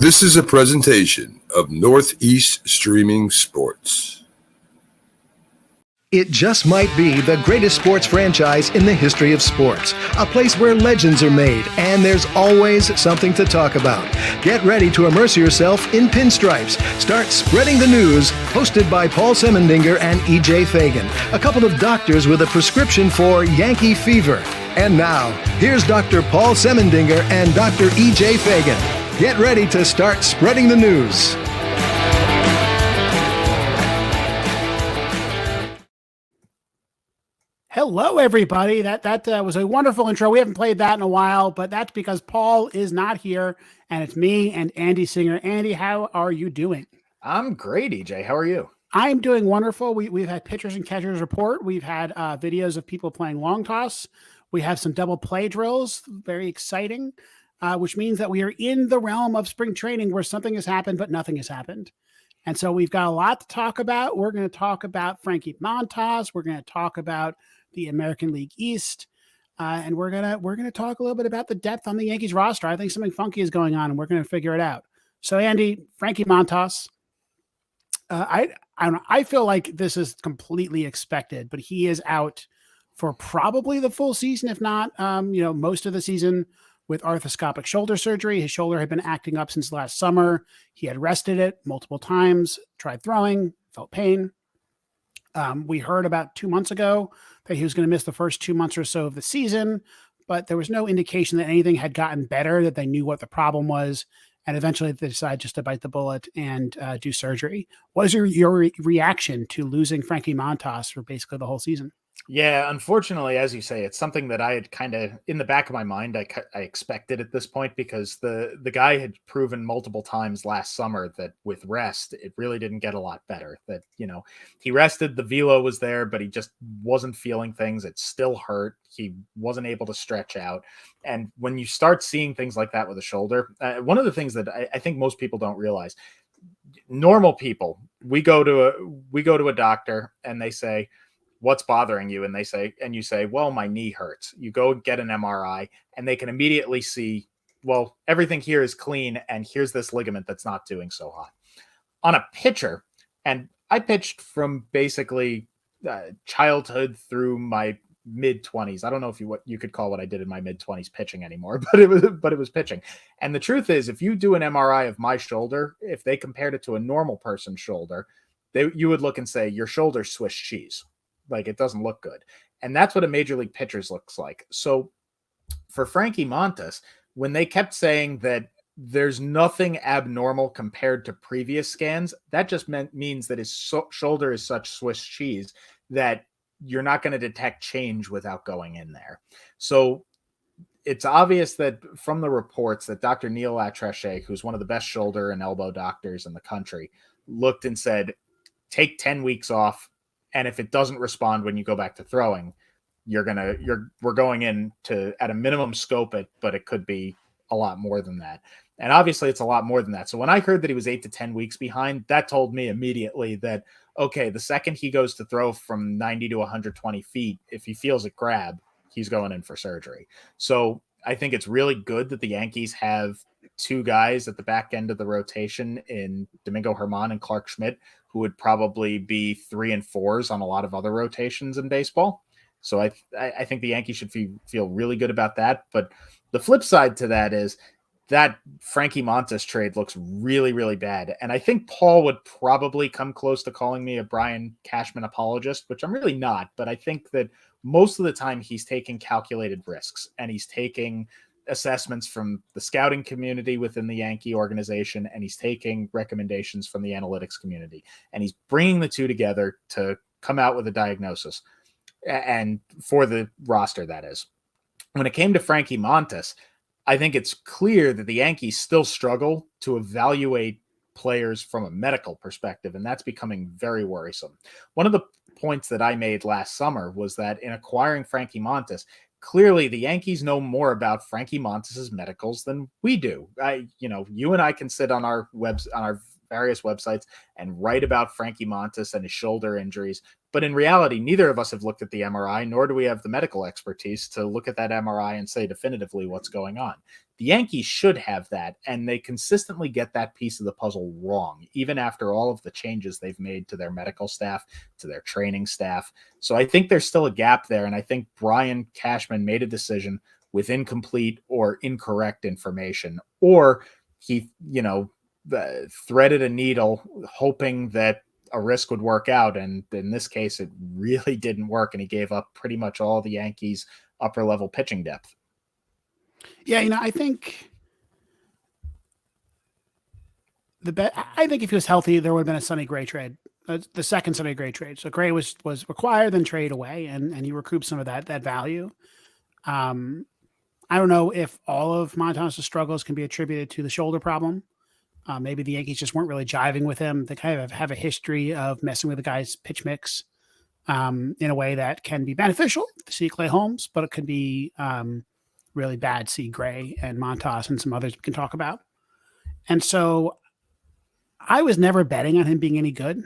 This is a presentation of Northeast Streaming Sports. It just might be the greatest sports franchise in the history of sports. A place where legends are made, and there's always something to talk about. Get ready to immerse yourself in pinstripes. Start spreading the news, hosted by Paul Semendinger and E.J. Fagan, a couple of doctors with a prescription for Yankee fever. And now, here's Dr. Paul Semendinger and Dr. E.J. Fagan. Get ready to start spreading the news. Hello, everybody. That was a wonderful intro. We haven't played that in a while, but that's because Paul is not here, and it's me and Andy Singer. Andy, how are you doing? I'm great, EJ. How are you? I'm doing wonderful. We've had pitchers and catchers report. We've had videos of people playing long toss. We have some double play drills. Very exciting, which means that we are in the realm of spring training where something has happened, but nothing has happened. And so we've got a lot to talk about. We're going to talk about Frankie Montas. We're going to talk about the American League East. And we're gonna talk a little bit about the depth on the Yankees roster. I think something funky is going on, and we're going to figure it out. So, Andy, Frankie Montas, I don't know. I feel like this is completely expected, but he is out for probably the full season, if not, most of the season with arthroscopic shoulder surgery. His shoulder had been acting up since last summer. He had rested it multiple times, tried throwing, felt pain. We heard about 2 months ago that he was going to miss the first 2 months or so of the season, but there was no indication that anything had gotten better, that they knew what the problem was. And eventually they decided just to bite the bullet and do surgery. What is your reaction to losing Frankie Montas for basically the whole season? Yeah, unfortunately, as you say, it's something that I had kind of in the back of my mind. I expected at this point because the guy had proven multiple times last summer that with rest, it really didn't get a lot better. That, he rested, the velo was there, but he just wasn't feeling things. It still hurt. He wasn't able to stretch out. And when you start seeing things like that with a shoulder, one of the things that I think most people don't realize, normal people, we go to a doctor and they say, what's bothering you? And you say, well, my knee hurts. You go get an MRI and they can immediately see, well, everything here is clean. And here's this ligament that's not doing so hot. On a pitcher, and I pitched from basically childhood through my mid-20s. I don't know if what you could call what I did in my mid-20s pitching anymore, but it was pitching. And the truth is, if you do an MRI of my shoulder, if they compared it to a normal person's shoulder, you would look and say, your shoulder's Swiss cheese. Like, it doesn't look good. And that's what a major league pitcher's looks like. So for Frankie Montas, when they kept saying that there's nothing abnormal compared to previous scans, that just means that his shoulder is such Swiss cheese that you're not going to detect change without going in there. So it's obvious that from the reports that Dr. Neil Latreche, who's one of the best shoulder and elbow doctors in the country, looked and said, take 10 weeks off. And if it doesn't respond when you go back to throwing, we're going in to at a minimum scope it, but it could be a lot more than that. And obviously it's a lot more than that. So when I heard that he was 8 to 10 weeks behind, that told me immediately that, okay, the second he goes to throw from 90 to 120 feet, if he feels a grab, he's going in for surgery. So I think it's really good that the Yankees have two guys at the back end of the rotation in Domingo Germán and Clark Schmidt, who would probably be 3 and 4s on a lot of other rotations in baseball. So I think the Yankees should feel really good about that. But the flip side to that is that Frankie Montas trade looks really, really bad. And I think Paul would probably come close to calling me a Brian Cashman apologist, which I'm really not. But I think that most of the time he's taking calculated risks and he's taking assessments from the scouting community within the Yankee organization, and he's taking recommendations from the analytics community, and he's bringing the two together to come out with a diagnosis, and for the roster, that is. When it came to Frankie Montas, I think it's clear that the Yankees still struggle to evaluate players from a medical perspective, and that's becoming very worrisome. One of the points that I made last summer was that in acquiring Frankie Montas, clearly the Yankees know more about Frankie Montas's medicals than we do. You and I can sit on our various websites and write about Frankie Montas and his shoulder injuries. But in reality, neither of us have looked at the MRI, nor do we have the medical expertise to look at that MRI and say definitively what's going on. The Yankees should have that, and they consistently get that piece of the puzzle wrong, even after all of the changes they've made to their medical staff, to their training staff. So I think there's still a gap there, and I think Brian Cashman made a decision with incomplete or incorrect information, or he, threaded a needle hoping that a risk would work out. And in this case, it really didn't work. And he gave up pretty much all the Yankees' upper level pitching depth. Yeah. I think I think if he was healthy, there would have been a Sonny Gray trade, the second Sonny Gray trade. So Gray was required, then trade away, and he recouped some of that value. I don't know if all of Montas' struggles can be attributed to the shoulder problem. Maybe the Yankees just weren't really jiving with him. They kind of have a history of messing with the guy's pitch mix in a way that can be beneficial to see Clay Holmes, but it could be really bad to see Gray and Montas and some others we can talk about. And so I was never betting on him being any good.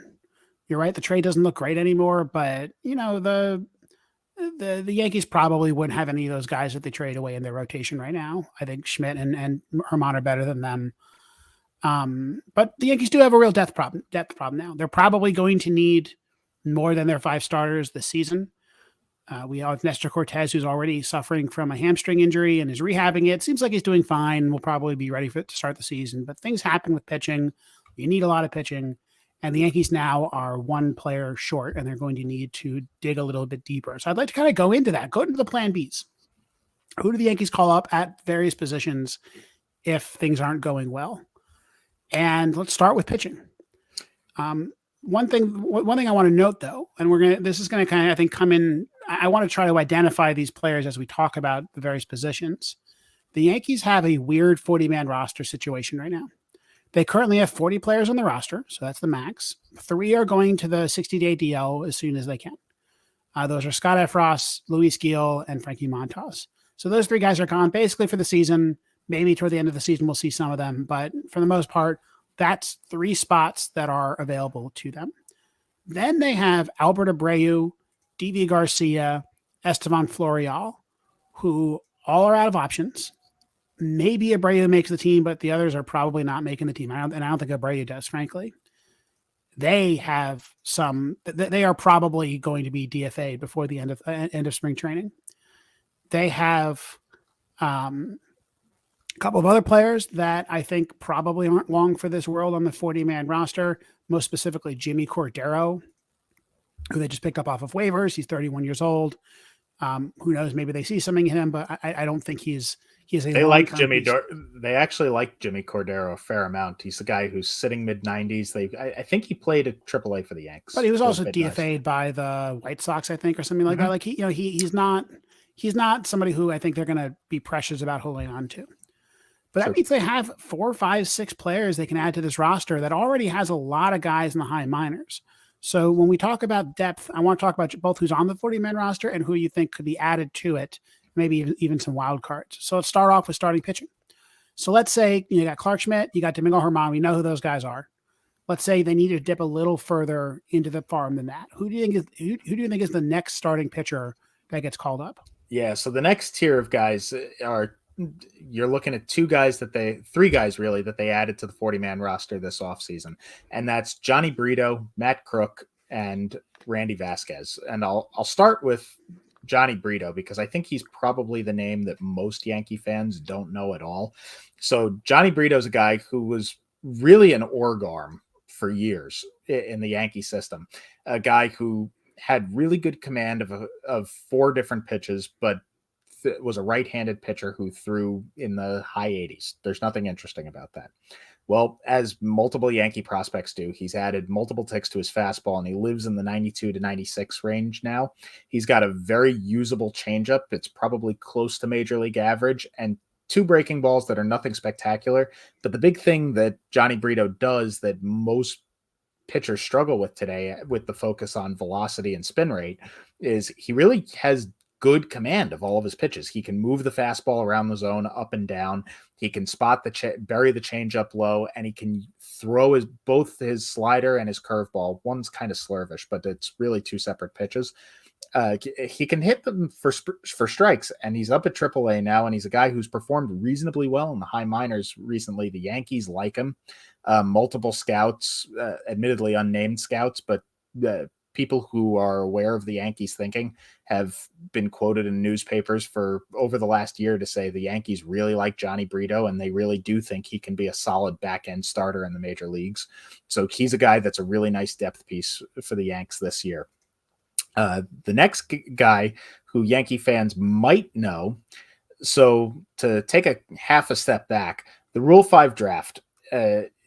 You're right. The trade doesn't look great anymore, but the Yankees probably wouldn't have any of those guys that they trade away in their rotation right now. I think Schmidt and Herman are better than them. But the Yankees do have a real depth problem now. They're probably going to need more than their 5 starters this season. We have Nestor Cortez, who's already suffering from a hamstring injury and is rehabbing it. Seems like he's doing fine. Will probably be ready to start the season, but things happen with pitching. You need a lot of pitching, and the Yankees now are one player short, and they're going to need to dig a little bit deeper. So I'd like to kind of go into the plan Bs. Who do the Yankees call up at various positions if things aren't going well? And let's start with pitching. One thing I want to note though, and this is going to kind of, I think, come in. I want to try to identify these players as we talk about the various positions. The Yankees have a weird 40-man roster situation right now. They currently have 40 players on the roster, so that's the max. 3 are going to the 60-day DL as soon as they can. Those are Scott Efros, Luis Gil, and Frankie Montas. So those 3 guys are gone basically for the season. Maybe toward the end of the season, we'll see some of them. But for the most part, that's 3 spots that are available to them. Then they have Albert Abreu, D.V. Garcia, Estevan Florial, who all are out of options. Maybe Abreu makes the team, but the others are probably not making the team. I don't think Abreu does, frankly. They are probably going to be DFA'd before the end of spring training. They have a couple of other players that I think probably aren't long for this world on the 40-man roster, most specifically Jimmy Cordero, who they just picked up off of waivers. He's 31 years old. Who knows? Maybe they see something in him, but I don't think he's a. They like Jimmy. They actually like Jimmy Cordero a fair amount. He's the guy who's sitting mid-90s. I think he played at AAA for the Yanks, but he was also DFA'd by the White Sox, I think, or something like that. Like he's not somebody who I think they're going to be precious about holding on to. But that means they have 4, 5, 6 players they can add to this roster that already has a lot of guys in the high minors. So when we talk about depth, I want to talk about both who's on the 40-man roster and who you think could be added to it, maybe even some wild cards. So let's start off with starting pitching. So let's say you got Clark Schmidt, you got Domingo Germán. We know who those guys are. Let's say they need to dip a little further into the farm than that. Who do you think is the next starting pitcher that gets called up? Yeah, so the next tier of guys are, you're looking at 3 guys really that they added to the 40-man roster this offseason. And that's Johnny Brito, Matt Crook, and Randy Vasquez. And I'll start with Johnny Brito because I think he's probably the name that most Yankee fans don't know at all. So Johnny Brito is a guy who was really an org arm for years in the Yankee system. A guy who had really good command of 4 different pitches, but was a right-handed pitcher who threw in the high 80s. There's nothing interesting about that. Well, as multiple Yankee prospects do, he's added multiple ticks to his fastball, and he lives in the 92 to 96 range now. He's got a very usable changeup. It's probably close to major league average, and 2 breaking balls that are nothing spectacular. But the big thing that Johnny Brito does that most pitchers struggle with today, with the focus on velocity and spin rate, is he really has good command of all of his pitches. He can move the fastball around the zone up and down. He can spot bury the changeup low, and he can throw both his slider and his curveball. One's kind of slurvish, but it's really two separate pitches. He can hit them for strikes, and he's up at AAA now, and he's a guy who's performed reasonably well in the high minors recently. The Yankees like him. Multiple scouts, admittedly unnamed scouts, but people who are aware of the Yankees thinking have been quoted in newspapers for over the last year to say the Yankees really like Johnny Brito, and they really do think he can be a solid back-end starter in the major leagues. So he's a guy that's a really nice depth piece for the Yanks this year. The next guy who Yankee fans might know, so to take a half a step back, the Rule 5 draft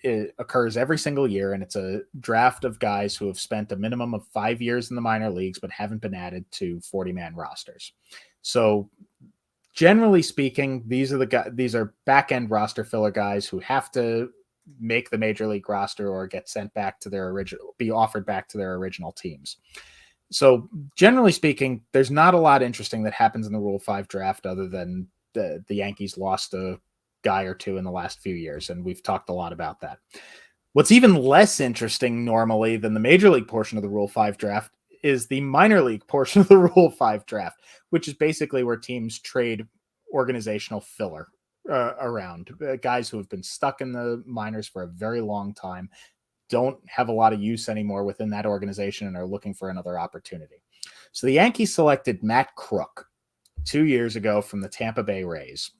it occurs every single year, and it's a draft of guys who have spent a minimum of 5 years in the minor leagues but haven't been added to 40-man rosters. So generally speaking, these are back-end roster filler guys who have to make the major league roster or get sent back to be offered back to their original teams. So generally speaking, there's not a lot interesting that happens in the Rule 5 draft other than the Yankees lost a guy or two in the last few years, and we've talked a lot about that. What's even less interesting normally than the major league portion of the Rule 5 draft is the minor league portion of the Rule 5 draft, which is basically where teams trade organizational filler around. Guys who have been stuck in the minors for a very long time, don't have a lot of use anymore within that organization, and are looking for another opportunity. So the Yankees selected Matt Crook 2 years ago from the Tampa Bay Rays,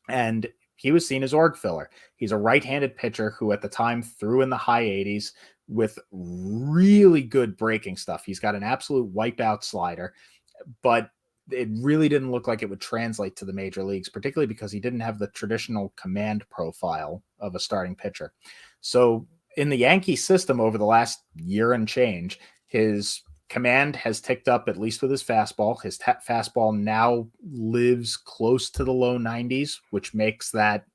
and he was seen as org filler. He's a right-handed pitcher who at the time threw in the high 80s with really good breaking stuff. He's got an absolute wipeout slider, but it really didn't look like it would translate to the major leagues, particularly because he didn't have the traditional command profile of a starting pitcher. So in the Yankee system over the last year and change, his command has ticked up, at least with his fastball. His fastball now lives close to the low 90s, which makes that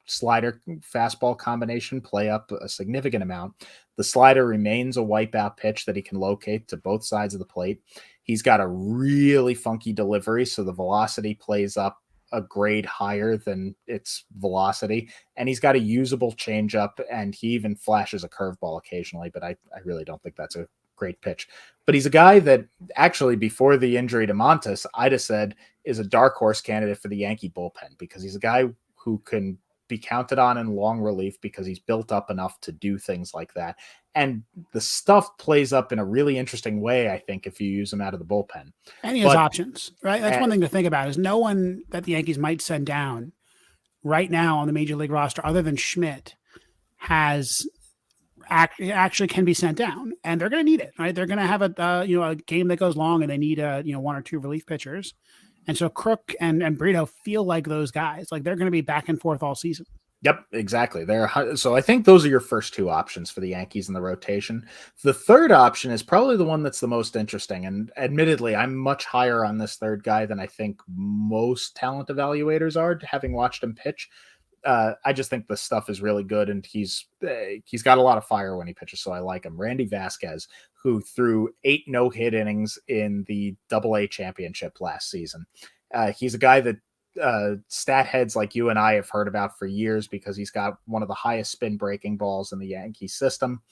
slider fastball combination play up a significant amount. The slider remains a wipeout pitch that he can locate to both sides of the plate. He's got a really funky delivery, so the velocity plays up a grade higher than its velocity, and he's got a usable changeup, and he even flashes a curveball occasionally, but I really don't think that's a great pitch. But he's a guy that actually, before the injury to Montes, I'd have said is a dark horse candidate for the Yankee bullpen, because he's a guy who can be counted on in long relief because he's built up enough to do things like that. And the stuff plays up in a really interesting way, I think, if you use him out of the bullpen. And he has options, right? That's one thing to think about, is no one that the Yankees might send down right now on the major league roster other than Schmidt actually can be sent down, and they're going to need it, right? They're going to have a game that goes long, and they need one or two relief pitchers. And so Crook and Brito feel like those guys, like they're going to be back and forth all season. Yep, exactly. So I think those are your first two options for the Yankees in the rotation. The third option is probably the one that's the most interesting. And admittedly, I'm much higher on this third guy than I think most talent evaluators are, having watched him pitch. I just think the stuff is really good, and he's got a lot of fire when he pitches, so I like him. Randy Vasquez, who threw 8 no-hit innings in the AA championship last season. He's a guy that stat heads like you and I have heard about for years, because he's got one of the highest spin breaking balls in the Yankee system,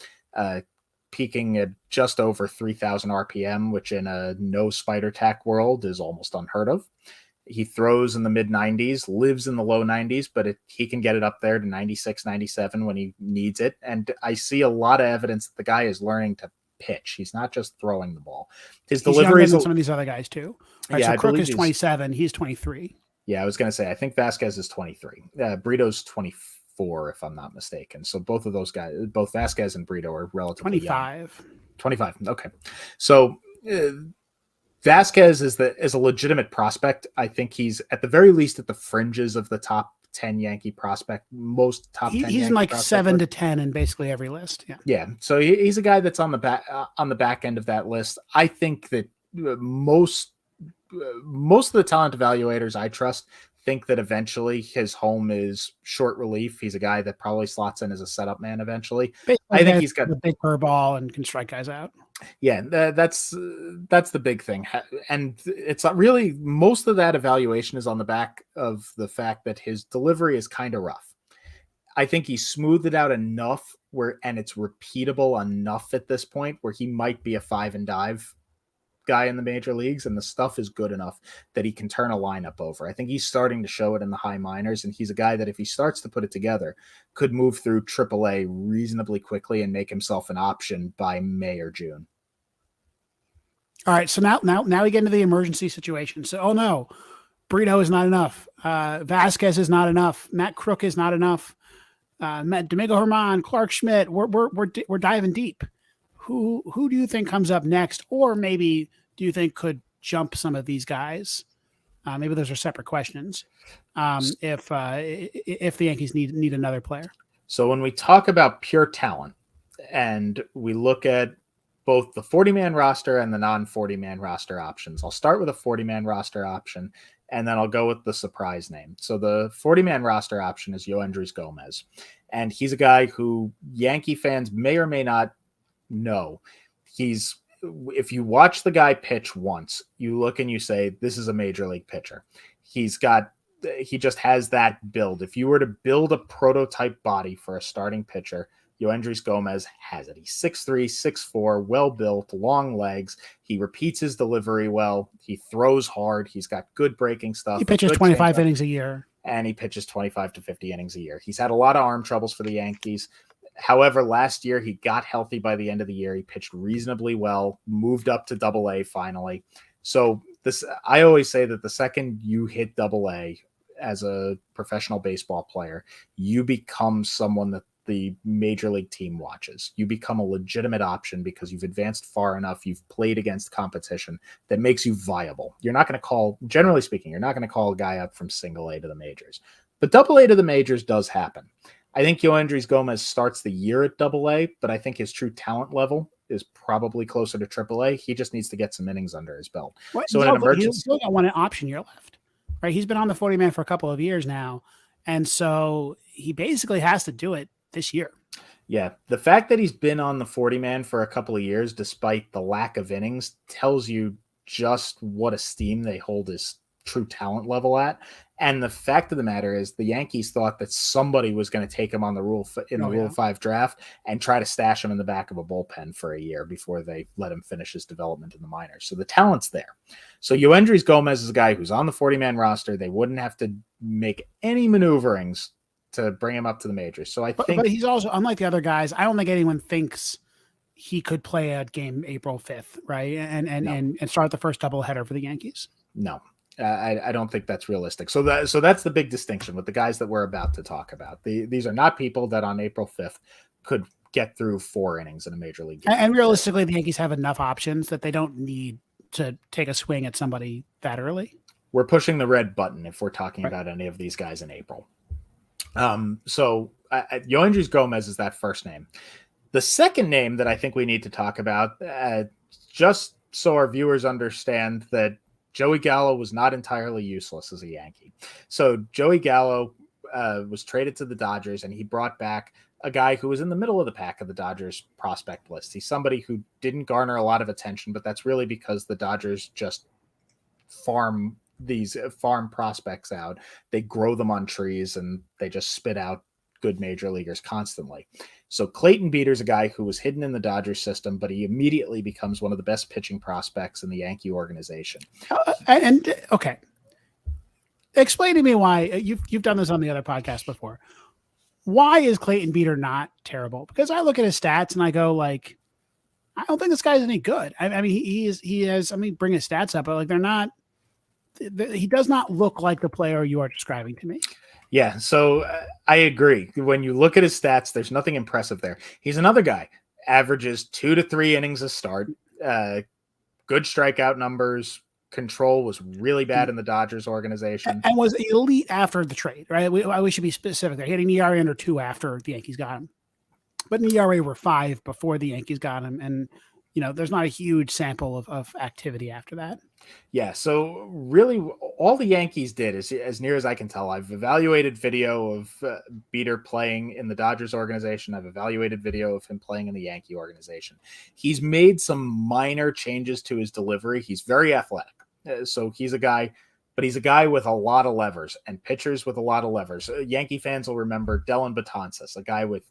peaking at just over 3,000 RPM, which in a no spider tack world is almost unheard of. He throws in the mid 90s, lives in the low 90s, but he can get it up there to 96, 97 when he needs it. And I see a lot of evidence that the guy is learning to pitch. He's not just throwing the ball. His delivery is than some of these other guys too. Right, yeah, so Crook is 27. He's 23. Yeah, I was going to say, I think Vasquez is 23. Brito's 24, if I'm not mistaken. So both of those guys, both Vasquez and Brito, are relatively 25. young. 25. Okay. So Vasquez is a legitimate prospect. I think he's at the very least at the fringes of the top 10 Yankee prospect, most top 10. He's in like 7 to 10 in basically every list. Yeah. Yeah. So he's a guy that's on the back end of that list. I think that most of the talent evaluators I trust think that eventually his home is short relief. He's a guy that probably slots in as a setup man eventually. Basically, I think he's got the big curveball and can strike guys out. Yeah, that's the big thing, and it's not really, most of that evaluation is on the back of the fact that his delivery is kind of rough. I think he smoothed it out enough and it's repeatable enough at this point where he might be a 5 and dive guy in the major leagues, and the stuff is good enough that he can turn a lineup over. I think he's starting to show it in the high minors, and he's a guy that if he starts to put it together, could move through AAA reasonably quickly and make himself an option by May or June. All right, so now we get into the emergency situation. So, oh no, Brito is not enough. Vasquez is not enough. Matt Crook is not enough. Domingo Herman, Clark Schmidt. We're diving deep. Who do you think comes up next, or maybe do you think could jump some of these guys? Maybe those are separate questions. If the Yankees need another player. So when we talk about pure talent, and we look at both the 40-man roster and the non-40-man roster options, I'll start with a 40-man roster option, and then I'll go with the surprise name. So the 40-man roster option is Yoendrys Gomez, and he's a guy who Yankee fans may or may not know. If you watch the guy pitch once, you look and you say, this is a major league pitcher. He just has that build. If you were to build a prototype body for a starting pitcher, Yoendrys Gomez has it. He's 6'3", 6'4", well-built, long legs. He repeats his delivery well. He throws hard. He's got good breaking stuff. He pitches 25 innings a year. And he pitches 25 to 50 innings a year. He's had a lot of arm troubles for the Yankees. However, last year he got healthy by the end of the year. He pitched reasonably well, moved up to Double-A finally. So I always say that the second you hit Double-A as a professional baseball player, you become someone that the major league team watches. You become a legitimate option because you've advanced far enough. You've played against competition that makes you viable. You're not going to generally speaking, you're not going to call a guy up from Single-A to the majors, but Double-A to the majors does happen. I think Yoendrys Gomez starts the year at Double-A, but I think his true talent level is probably closer to Triple-A. He just needs to get some innings under his belt. So in an emergency, he's still got one option year left, right? He's been on the 40-man for a couple of years now, and so he basically has to do it this year. Yeah, the fact that he's been on the 40-man for a couple of years, despite the lack of innings, tells you just what esteem they hold his true talent level at. And the fact of the matter is the Yankees thought that somebody was going to take him on the Rule 5 draft and try to stash him in the back of a bullpen for a year before they let him finish his development in the minors. So the talent's there. So Yoendrys Gomez is a guy who's on the 40-man roster. They wouldn't have to make any maneuverings to bring him up to the majors. So but he's also, unlike the other guys, I don't think anyone thinks he could play a game April 5th, right? And start the first doubleheader for the Yankees. No. I don't think that's realistic. So that's the big distinction with the guys that we're about to talk about. These are not people that on April 5th could get through 4 innings in a major league game. And realistically, the Yankees have enough options that they don't need to take a swing at somebody that early. We're pushing the red button if we're talking about any of these guys in April. So Yoendrys Gomez is that first name. The second name that I think we need to talk about, just so our viewers understand that Joey Gallo was not entirely useless as a Yankee. So Joey Gallo was traded to the Dodgers, and he brought back a guy who was in the middle of the pack of the Dodgers prospect list. He's somebody who didn't garner a lot of attention, but that's really because the Dodgers just farm prospects out. They grow them on trees, and they just spit out good major leaguers constantly. So Clayton Beeter's a guy who was hidden in the Dodgers system, but he immediately becomes one of the best pitching prospects in the Yankee organization. Okay, explain to me why you've done this on the other podcast before. Why is Clayton Beeter not terrible? Because I look at his stats and I go like, I don't think this guy's any good. I mean, he has. I mean, bring his stats up, but like they're not. He does not look like the player you are describing to me. Yeah, so I agree. When you look at his stats, there's nothing impressive there. He's another guy, averages 2 to 3 innings a start, good strikeout numbers. Control was really bad in the Dodgers organization. And was elite after the trade, right? We should be specific there. He had an ERA under 2 after the Yankees got him. But an ERA were 5 before the Yankees got him. And, there's not a huge sample of activity after that. Yeah, so really, all the Yankees did, is, as near as I can tell, I've evaluated video of Beater playing in the Dodgers organization. I've evaluated video of him playing in the Yankee organization. He's made some minor changes to his delivery. He's very athletic, so he's a guy, but he's a guy with a lot of levers and pitchers with a lot of levers. Yankee fans will remember Dellin Betances, a guy with,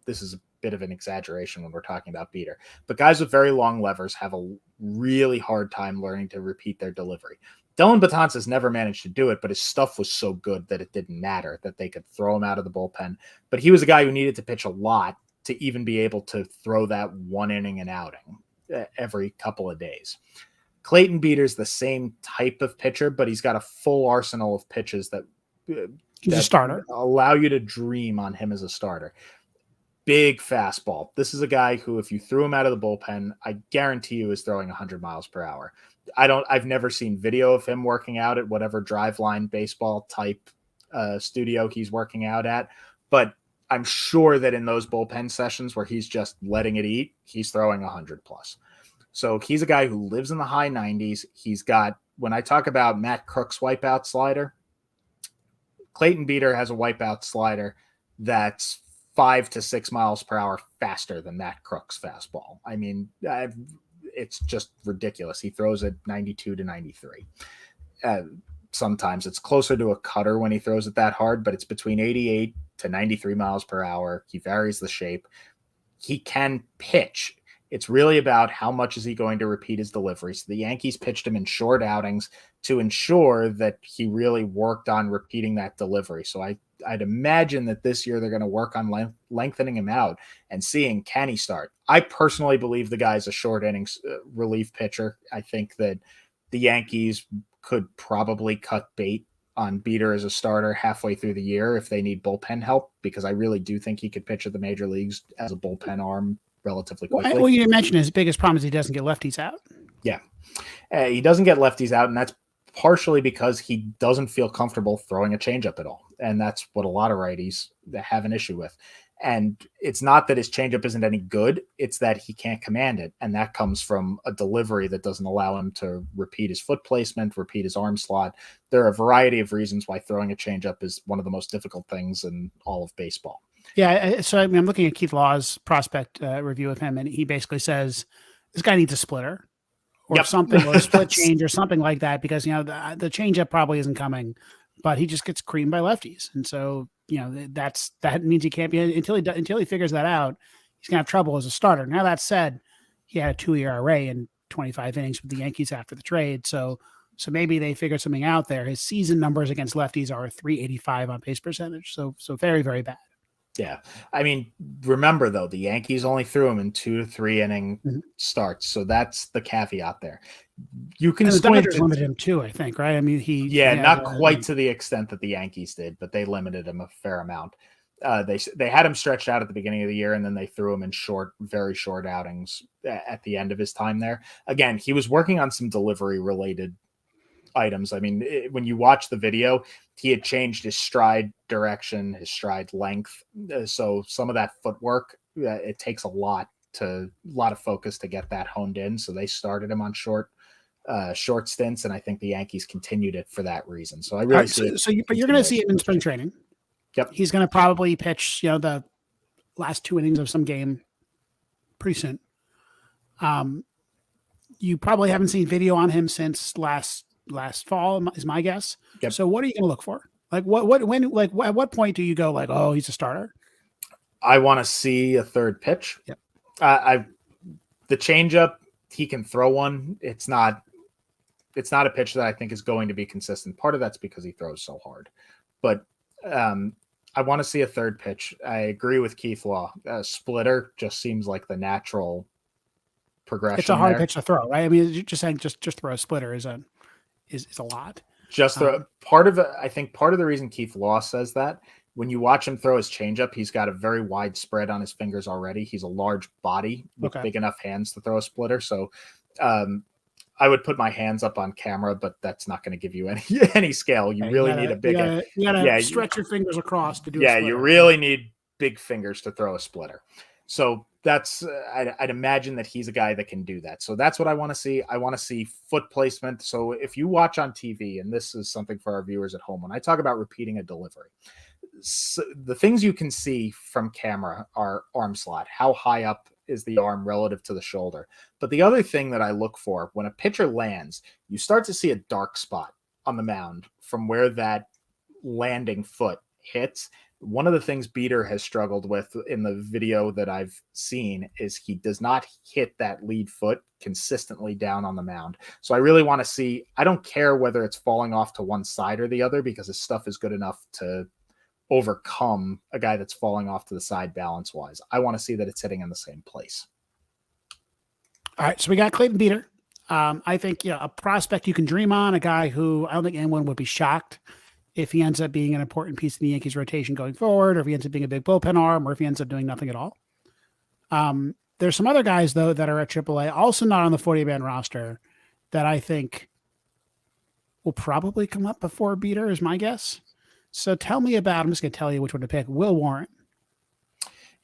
this is a bit of an exaggeration when we're talking about Beater, but guys with very long levers have a really hard time learning to repeat their delivery. Dellin Betances never managed to do it, but his stuff was so good that it didn't matter, that they could throw him out of the bullpen. But he was a guy who needed to pitch a lot to even be able to throw that one inning and outing every couple of days. Clayton Beater's the same type of pitcher, but he's got a full arsenal of pitches that He's a starter. allow you to dream on him as a starter. Big fastball. This is a guy who, if you threw him out of the bullpen, I guarantee you is throwing 100 miles per hour. I've never seen video of him working out at whatever driveline baseball type studio he's working out at, but I'm sure that in those bullpen sessions where he's just letting it eat, he's throwing 100 plus. So he's a guy who lives in the high 90s. He's got, when I talk about Matt Crook's wipeout slider, Clayton Beater has a wipeout slider that's 5 to 6 miles per hour faster than Matt Crook's fastball. I mean, it's just ridiculous. He throws at 92 to 93. Sometimes it's closer to a cutter when he throws it that hard, but it's between 88 to 93 miles per hour. He varies the shape. He can pitch. It's really about how much is he going to repeat his delivery. So the Yankees pitched him in short outings to ensure that he really worked on repeating that delivery. So I'd imagine that this year they're going to work on lengthening him out and seeing, can he start? I personally believe the guy's a short innings relief pitcher. I think that the Yankees could probably cut bait on Beater as a starter halfway through the year if they need bullpen help, because I really do think he could pitch at the major leagues as a bullpen arm relatively quickly. Well, you didn't mention his biggest problem is he doesn't get lefties out. Yeah. He doesn't get lefties out, and that's partially because he doesn't feel comfortable throwing a changeup at all. And that's what a lot of righties have an issue with. And it's not that his changeup isn't any good, it's that he can't command it. And that comes from a delivery that doesn't allow him to repeat his foot placement, repeat his arm slot. There are a variety of reasons why throwing a changeup is one of the most difficult things in all of baseball. Yeah, so I mean, I'm looking at Keith Law's prospect review of him, and he basically says this guy needs a splitter or something, or a split change or something like that, because, you know, the changeup probably isn't coming, but he just gets creamed by lefties, and so, you know, that means he can't be until he figures that out. He's gonna have trouble as a starter. Now, that said, he had a 2 ERA in 25 innings with the Yankees after the trade, so maybe they figured something out there. His season numbers against lefties are 385 on base percentage, so very, very bad. Yeah. I mean, remember, though, the Yankees only threw him in 2 to 3 inning starts. So that's the caveat there. You can the Dodgers limited him too, I think, right? I mean, not quite to the extent that the Yankees did, but they limited him a fair amount. They had him stretched out at the beginning of the year, and then they threw him in very short outings at the end of his time there. Again, he was working on some delivery related items. I mean, when you watch the video, he had changed his stride direction, his stride length. So some of that footwork, it takes a lot of focus to get that honed in. So they started him on short stints, and I think the Yankees continued it for that reason. So I really but you're going to see him in spring training. Yep, he's going to probably pitch, you know, the last 2 innings of some game pretty soon. You probably haven't seen video on him since last fall, is my guess. Yep. So what are you going to look for? Like at what point do you go like, oh, he's a starter? I want to see a third pitch. Yep. The changeup, he can throw one. It's not a pitch that I think is going to be consistent. Part of that's because he throws so hard, but I want to see a third pitch. I agree with Keith Law. Splitter just seems like the natural progression. It's a hard pitch to throw, right? I mean, just saying, just throw a splitter is a lot. Just part of the reason Keith Law says that, when you watch him throw his changeup, he's got a very wide spread on his fingers already. He's a large body with big enough hands to throw a splitter. So I would put my hands up on camera, but that's not going to give you any scale. You need a big. You gotta stretch your fingers across to do. Yeah, you really need big fingers to throw a splitter. So I'd imagine that he's a guy that can do that. So that's what I want to see. I want to see foot placement. So if you watch on TV, and this is something for our viewers at home, when I talk about repeating a delivery, so the things you can see from camera are arm slot. How high up is the arm relative to the shoulder? But the other thing that I look for when a pitcher lands, you start to see a dark spot on the mound from where that landing foot hits. One of the things Beater has struggled with in the video that I've seen is he does not hit that lead foot consistently down on the mound. So I really want to see, I don't care whether it's falling off to one side or the other, because his stuff is good enough to overcome a guy that's falling off to the side balance wise. I want to see that it's hitting in the same place. All right. So we got Clayton Beater. I think, a prospect you can dream on, a guy who I don't think anyone would be shocked if he ends up being an important piece of the Yankees rotation going forward, or if he ends up being a big bullpen arm, or if he ends up doing nothing at all. There's some other guys, though, that are at AAA, also not on the 40-man roster, that I think will probably come up before Beater, is my guess. So tell me about, I'm just going to tell you which one to pick, Will Warren.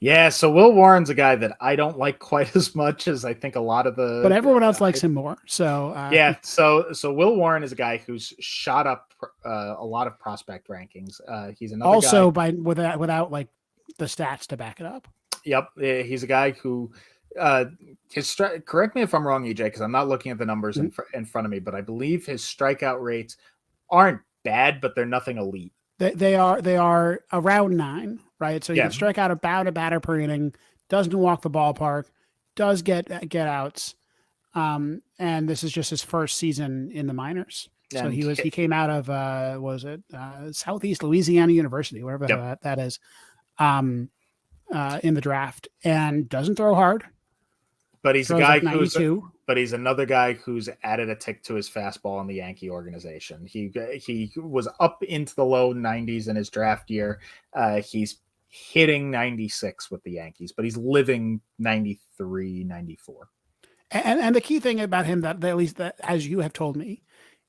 Yeah, so Will Warren's a guy that I don't like quite as much as I think a lot of the... But everyone else likes him more. So yeah, so Will Warren is a guy who's shot up a lot of prospect rankings. He's another also guy... without like the stats to back it up. Yep, he's a guy who... correct me if I'm wrong, EJ, because I'm not looking at the numbers in front of me, but I believe his strikeout rates aren't bad, but they're nothing elite. They are around 9, right? So he can strike out about a batter per inning, doesn't walk the ballpark, does get outs, and this is just his first season in the minors. So he came out of Southeast Louisiana University, wherever that is, in the draft, and doesn't throw hard. But he's a guy like he's another guy who's added a tick to his fastball in the Yankee organization. He was up into the low 90s in his draft year. He's hitting 96 with the Yankees, but he's living 93, 94. And the key thing about him that at least that, as you have told me,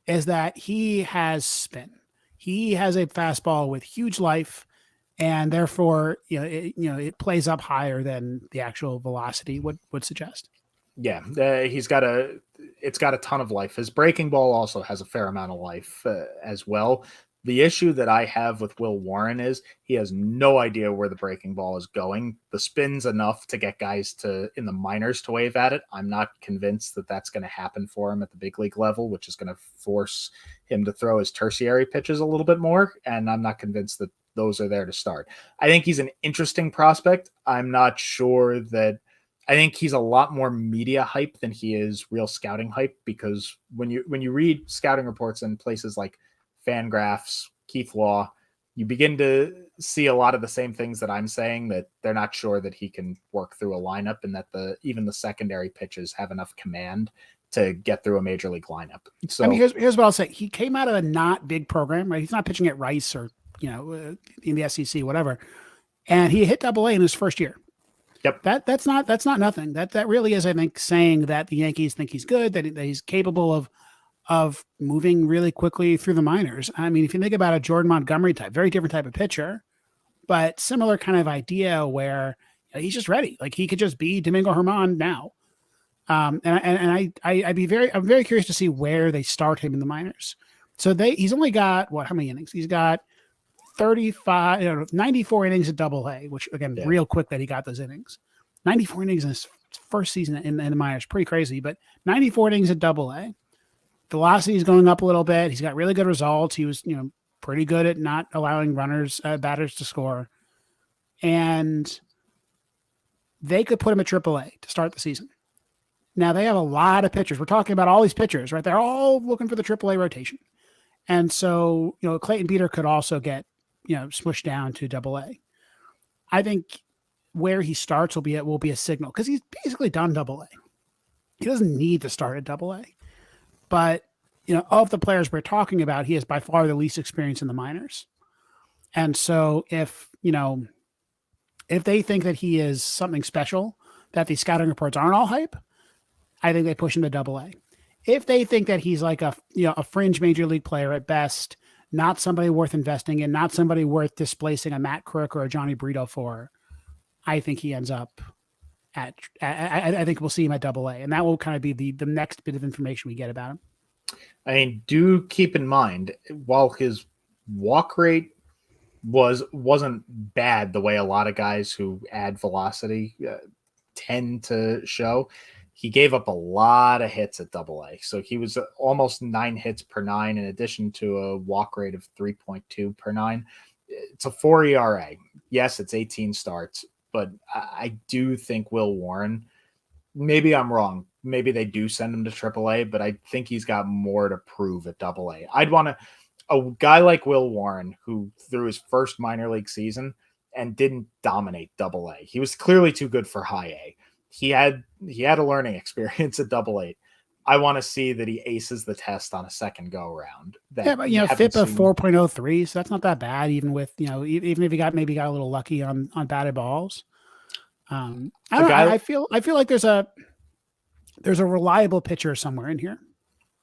is that he has spin. He has a fastball with huge life, and therefore, it plays up higher than the actual velocity would suggest. Yeah, it's got a ton of life. His breaking ball also has a fair amount of life as well. The issue that I have with Will Warren is he has no idea where the breaking ball is going. The spin's enough to get guys in the minors to wave at it. I'm not convinced that that's going to happen for him at the big league level, which is going to force him to throw his tertiary pitches a little bit more. And I'm not convinced that those are there to start. I think he's an interesting prospect. I'm not sure that I think he's a lot more media hype than he is real scouting hype, because when you read scouting reports in places like Fangraphs, Keith Law, you begin to see a lot of the same things that I'm saying, that they're not sure that he can work through a lineup, and that even the secondary pitches have enough command to get through a major league lineup. So here's what I'll say. He came out of a not big program, right? He's not pitching at Rice or, in the SEC, whatever. And he hit AA in his first year. Yep. That's not nothing. That really is, I think, saying that the Yankees think he's good, that he's capable of moving really quickly through the minors. I mean, if you think about a Jordan Montgomery type, very different type of pitcher, but similar kind of idea where he's just ready. Like he could just be Domingo Germán now. I'm very curious to see where they start him in the minors. So he's only got how many innings? He's got 94 innings at AA, which again, real quick that he got those innings. 94 innings in his first season in the minors, pretty crazy, but 94 innings at AA. Velocity is going up a little bit. He's got really good results. He was, pretty good at not allowing batters to score. And they could put him at AAA to start the season. Now they have a lot of pitchers. We're talking about all these pitchers, right? They're all looking for the AAA rotation. And so, Clayton Beater could also get, smushed down to AA. I think where he starts will be a signal, because he's basically done AA. He doesn't need to start at AA. But, of the players we're talking about, he is by far the least experienced in the minors. And so if they think that he is something special, that the scouting reports aren't all hype, I think they push him to AA. If they think that he's like a fringe major league player at best, not somebody worth investing in, not somebody worth displacing a Matt Crook or a Johnny Brito for, I think he ends up I think we'll see him at AA, and that will kind of be the next bit of information we get about him. I mean, do keep in mind, while his walk rate wasn't bad the way a lot of guys who add velocity tend to show, he gave up a lot of hits at AA. So he was almost 9 hits per 9 in addition to a walk rate of 3.2 per 9. It's a 4 ERA. Yes, it's 18 starts, but I do think Will Warren, maybe I'm wrong, maybe they do send him to AAA, but I think he's got more to prove at AA. I'd want a guy like Will Warren, who threw his first minor league season and didn't dominate AA. He was clearly too good for high A. He had a learning experience at AA. I want to see that he aces the test on a second go round. Yeah, but FIP of 4.03, so that's not that bad. Even with even if he got a little lucky on batted balls. I feel like there's a reliable pitcher somewhere in here.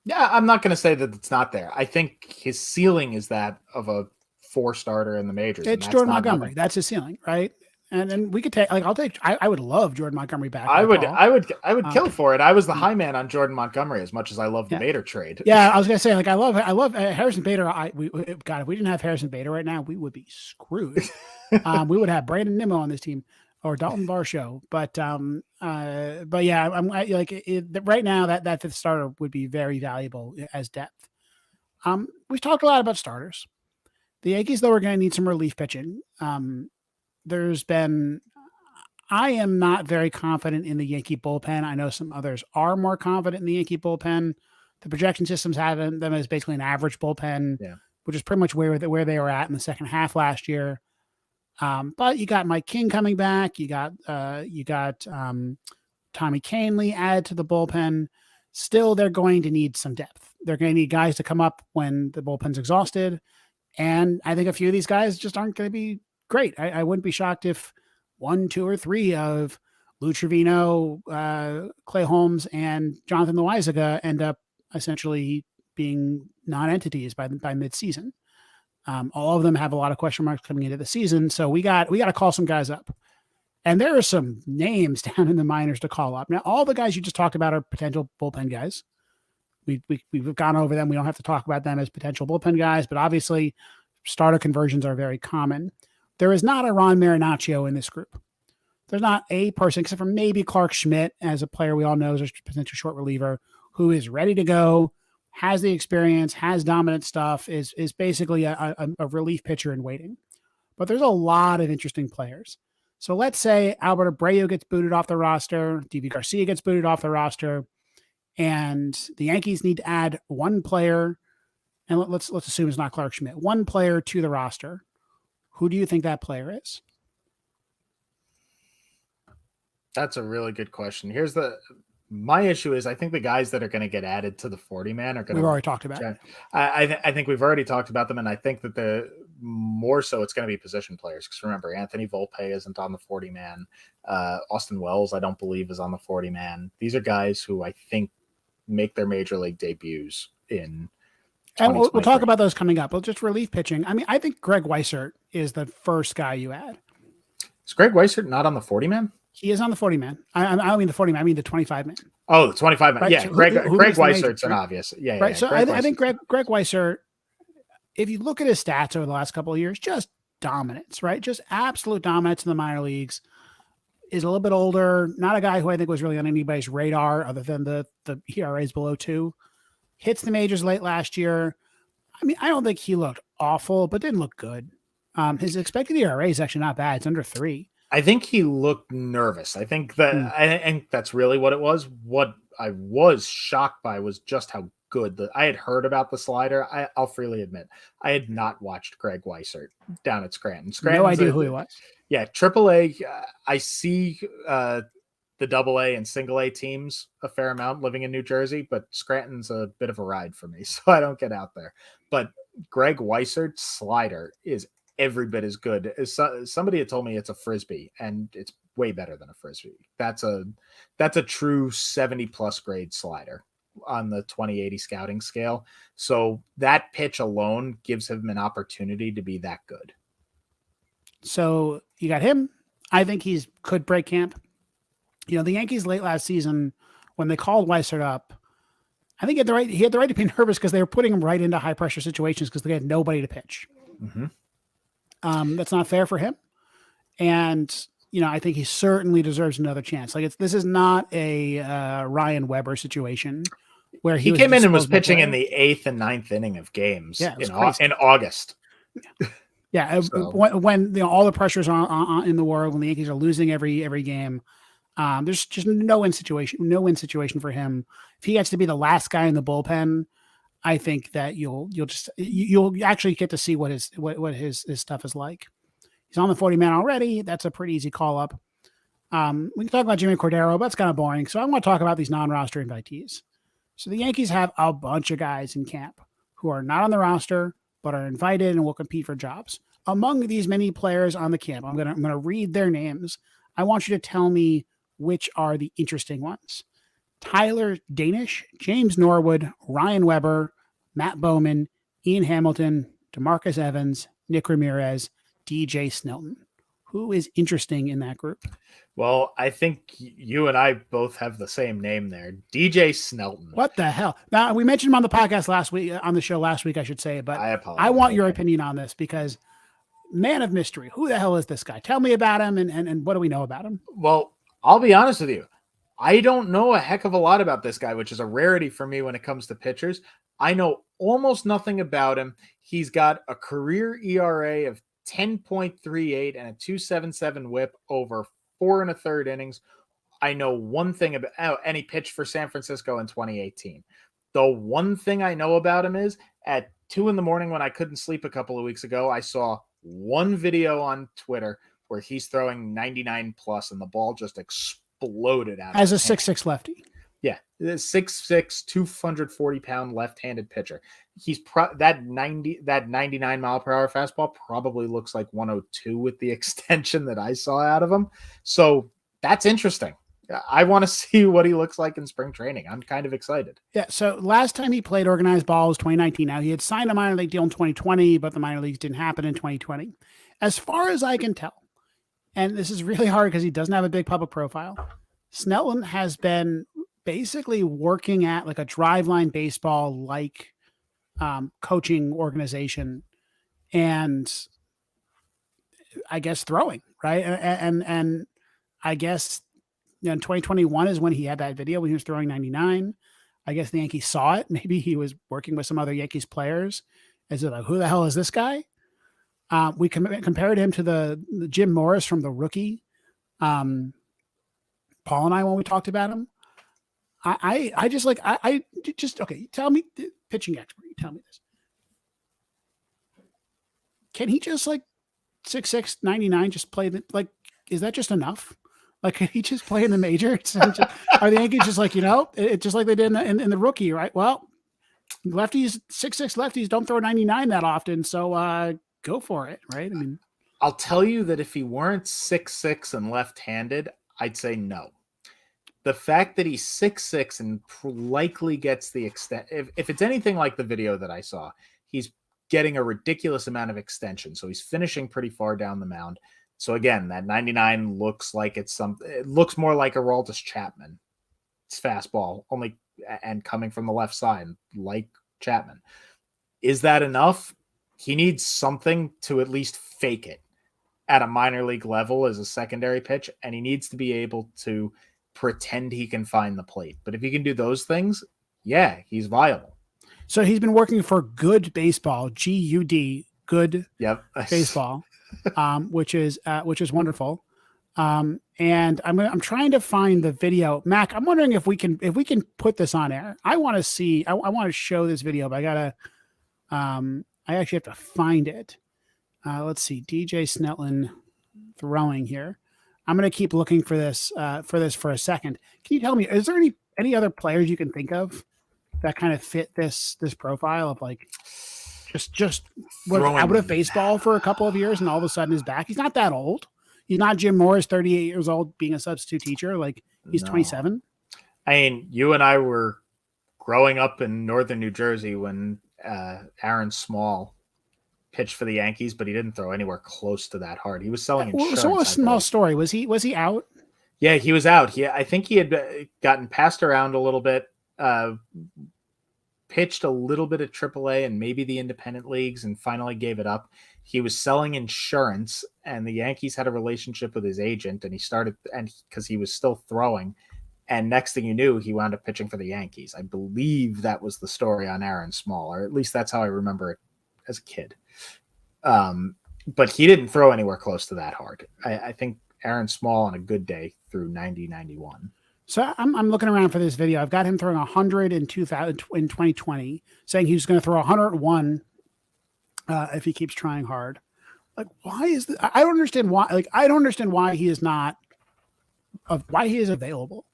Yeah, I'm not going to say that it's not there. I think his ceiling is that of a 4-starter in the majors. It's Jordan Montgomery. That's his ceiling, right? And then we could take I would love Jordan Montgomery back. I would kill for it. I was the high man on Jordan Montgomery as much as I love the Bader trade. Yeah, I was gonna say I love Harrison Bader. God, if we didn't have Harrison Bader right now, we would be screwed. We would have Brandon Nimmo on this team or Dalton Varsho. But yeah, right now that fifth starter would be very valuable as depth. We've talked a lot about starters. The Yankees, though, are going to need some relief pitching. I am not very confident in the Yankee bullpen. I know some others are more confident in the Yankee bullpen. The projection systems have them as basically an average bullpen, which is pretty much where they were at in the second half last year. But you got Mike King coming back. You got Tommy Kahnle added to the bullpen. Still, they're going to need some depth. They're going to need guys to come up when the bullpen's exhausted. And I think a few of these guys just aren't going to be great. I wouldn't be shocked if 1, 2, or 3 of Lou Trevino, Clay Holmes, and Jonathan Loaizaga end up essentially being non-entities by midseason. All of them have a lot of question marks coming into the season, so we got to call some guys up. And there are some names down in the minors to call up. Now, all the guys you just talked about are potential bullpen guys. We've gone over them. We don't have to talk about them as potential bullpen guys, but obviously starter conversions are very common. There is not a Ron Marinaccio in this group. There's not a person, except for maybe Clark Schmidt as a player we all know is a potential short reliever who is ready to go, has the experience, has dominant stuff, is basically a relief pitcher in waiting. But there's a lot of interesting players. So let's say Albert Abreu gets booted off the roster, Deivi Garcia gets booted off the roster, and the Yankees need to add one player, and let's assume it's not Clark Schmidt, one player to the roster. Who do you think that player is? That's a really good question. My issue is I think the guys that are going to get added to the 40-man are going to... We've already talked about it. I think we've already talked about them, and I think that more so it's going to be position players. Because remember, Anthony Volpe isn't on the 40-man. Austin Wells, I don't believe, is on the 40-man. These are guys who I think make their major league debuts in... And we'll talk about those coming up. Well, just relief pitching. I mean, I think Greg Weissert is the first guy you add. Is Greg Weissert not on the 40-man? He is on the 40-man. I don't mean the 40-man. I mean the 25-man. Oh, the 25-man. Right? Yeah, So Greg makes the Weissert's majors, an right? obvious. Yeah, right. Yeah, So I think Greg Weissert, if you look at his stats over the last couple of years, just dominance, right? Just absolute dominance in the minor leagues. Is a little bit older. Not a guy who I think was really on anybody's radar other than the ERAs below 2. Hits the majors late last year. I mean, I don't think he looked awful, but didn't look good. His expected ERA is actually not bad. It's under 3. I think he looked nervous. I think that, and that's really what it was. What I was shocked by was just how good I had heard about the slider. I'll freely admit, I had not watched Greg Weissert down at Scranton. No idea who he was. Yeah, AAA. I see the AA and single A teams a fair amount living in New Jersey, but Scranton's a bit of a ride for me, so I don't get out there. But Greg Weissert's slider is every bit as good as somebody had told me it's a Frisbee, and it's way better than a Frisbee. That's a true 70+ grade slider on the 20/80 scouting scale. So that pitch alone gives him an opportunity to be that good. So you got him. I think could break camp. The Yankees late last season, when they called Weissert up, I think he had the right to be nervous because they were putting him right into high pressure situations because they had nobody to pitch. Mm-hmm. That's not fair for him. And, I think he certainly deserves another chance. This is not a Ryan Weber situation where he came in and was pitching in the 8th and 9th inning of games in August. Yeah. So. When all the pressures on in the world, when the Yankees are losing every game, there's just no win situation for him. If he gets to be the last guy in the bullpen, I think that you'll actually get to see what his stuff is like. He's on the 40-man already. That's a pretty easy call up. We can talk about Jimmy Cordero, but that's kind of boring. So I want to talk about these non-roster invitees. So the Yankees have a bunch of guys in camp who are not on the roster, but are invited and will compete for jobs. Among these many players on the camp, I'm gonna read their names. I want you to tell me which are the interesting ones. Tyler Danish, James Norwood, Ryan Weber, Matt Bowman, Ian Hamilton, DeMarcus Evans, Nick Ramirez, DJ Snelton. Who is interesting in that group? Well, I think you and I both have the same name there. DJ Snelton. What the hell? Now, we mentioned him on the podcast last week, on the show last week, I should say, but I want your opinion on this because man of mystery. Who the hell is this guy? Tell me about him and what do we know about him? Well, I'll be honest with you. I don't know a heck of a lot about this guy, which is a rarity for me when it comes to pitchers. I know almost nothing about him. He's got a career ERA of 10.38 and a 2.77 whip over 4 1/3 innings. I know one thing about and he pitched for San Francisco in 2018. The one thing I know about him is at 2 a.m. when I couldn't sleep a couple of weeks ago, I saw one video on Twitter where he's throwing 99 plus and the ball just exploded out as a 6'6" lefty. Yeah, 6'6", 240-pound left-handed pitcher. He's that 99 mile per hour fastball probably looks like 102 with the extension that I saw out of him. So that's interesting. I want to see what he looks like in spring training. I'm kind of excited. Yeah. So last time he played organized ball was 2019. Now he had signed a minor league deal in 2020, but the minor leagues didn't happen in 2020. As far as I can tell, and this is really hard because he doesn't have a big public profile, Snelton has been basically working at like a driveline baseball like coaching organization and I guess throwing, right? And I guess in 2021 is when he had that video when he was throwing 99. I guess the Yankees saw it. Maybe he was working with some other Yankees players. Is it like, who the hell is this guy? We compared him to the Jim Morris from The Rookie. Paul and I, when we talked about him, I just okay. Tell me, pitching expert, you tell me this. Can he just 6'6", 99 just play is that just enough? Like, can he just play in the majors? Are the Yankees just it's just like they did in The Rookie, right? Well, lefties, 6'6" lefties don't throw 99 that often. So go for it, right? I mean, I'll tell you that if he weren't 6'6" and left-handed, I'd say no. The fact that he's 6'6" and likely gets the extent, if it's anything like the video that I saw, he's getting a ridiculous amount of extension. So he's finishing pretty far down the mound. So again, that 99 looks like it looks more like a Aroldis Chapman. It's fastball only and coming from the left side like Chapman. Is that enough? He needs something to at least fake it at a minor league level as a secondary pitch. And he needs to be able to pretend he can find the plate. But if he can do those things, yeah, he's viable. So he's been working for Good Baseball, GUD, Good Baseball, which is wonderful. And I'm trying to find the video. Mac, I'm wondering if we can put this on air. I want to see. I want to show this video, but I gotta. I actually have to find it. Let's see, DJ Snelton throwing here. I'm going to keep looking for this for a second. Can you tell me, is there any other players you can think of that kind of fit this profile of just was out of baseball for a couple of years and all of a sudden is back? He's not that old. He's not Jim Morris, 38 years old, being a substitute teacher. He's 27. I mean, you and I were growing up in northern New Jersey when Aaron Small pitched for the Yankees, but he didn't throw anywhere close to that hard. He was selling insurance. So a small story. Was he out? Yeah, he was out. I think he had gotten passed around a little bit, pitched a little bit at AAA and maybe the independent leagues, and finally gave it up. He was selling insurance, and the Yankees had a relationship with his agent, and because he was still throwing. And next thing you knew, he wound up pitching for the Yankees. I believe that was the story on Aaron Small, or at least that's how I remember it as a kid. But he didn't throw anywhere close to that hard. I think Aaron Small on a good day threw 90, 91. So I'm looking around for this video. I've got him throwing 100 in 2020, saying he's going to throw 101 if he keeps trying hard. Like, why is this? I don't understand why. Like, I don't understand why he is not, why he is available,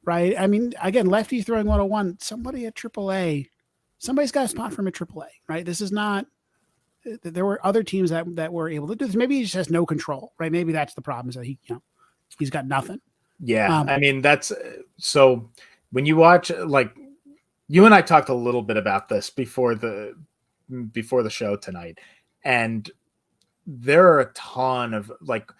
right? I mean, again, lefty throwing 101. Somebody at AAA, somebody's got a spot for him at AAA, right? This is not. There were other teams that were able to do this. Maybe he just has no control, right? Maybe that's the problem. Is that he's got nothing. Yeah, I mean, that's so when you watch, like, you and I talked a little bit about this before the show tonight, and there are a ton of, like,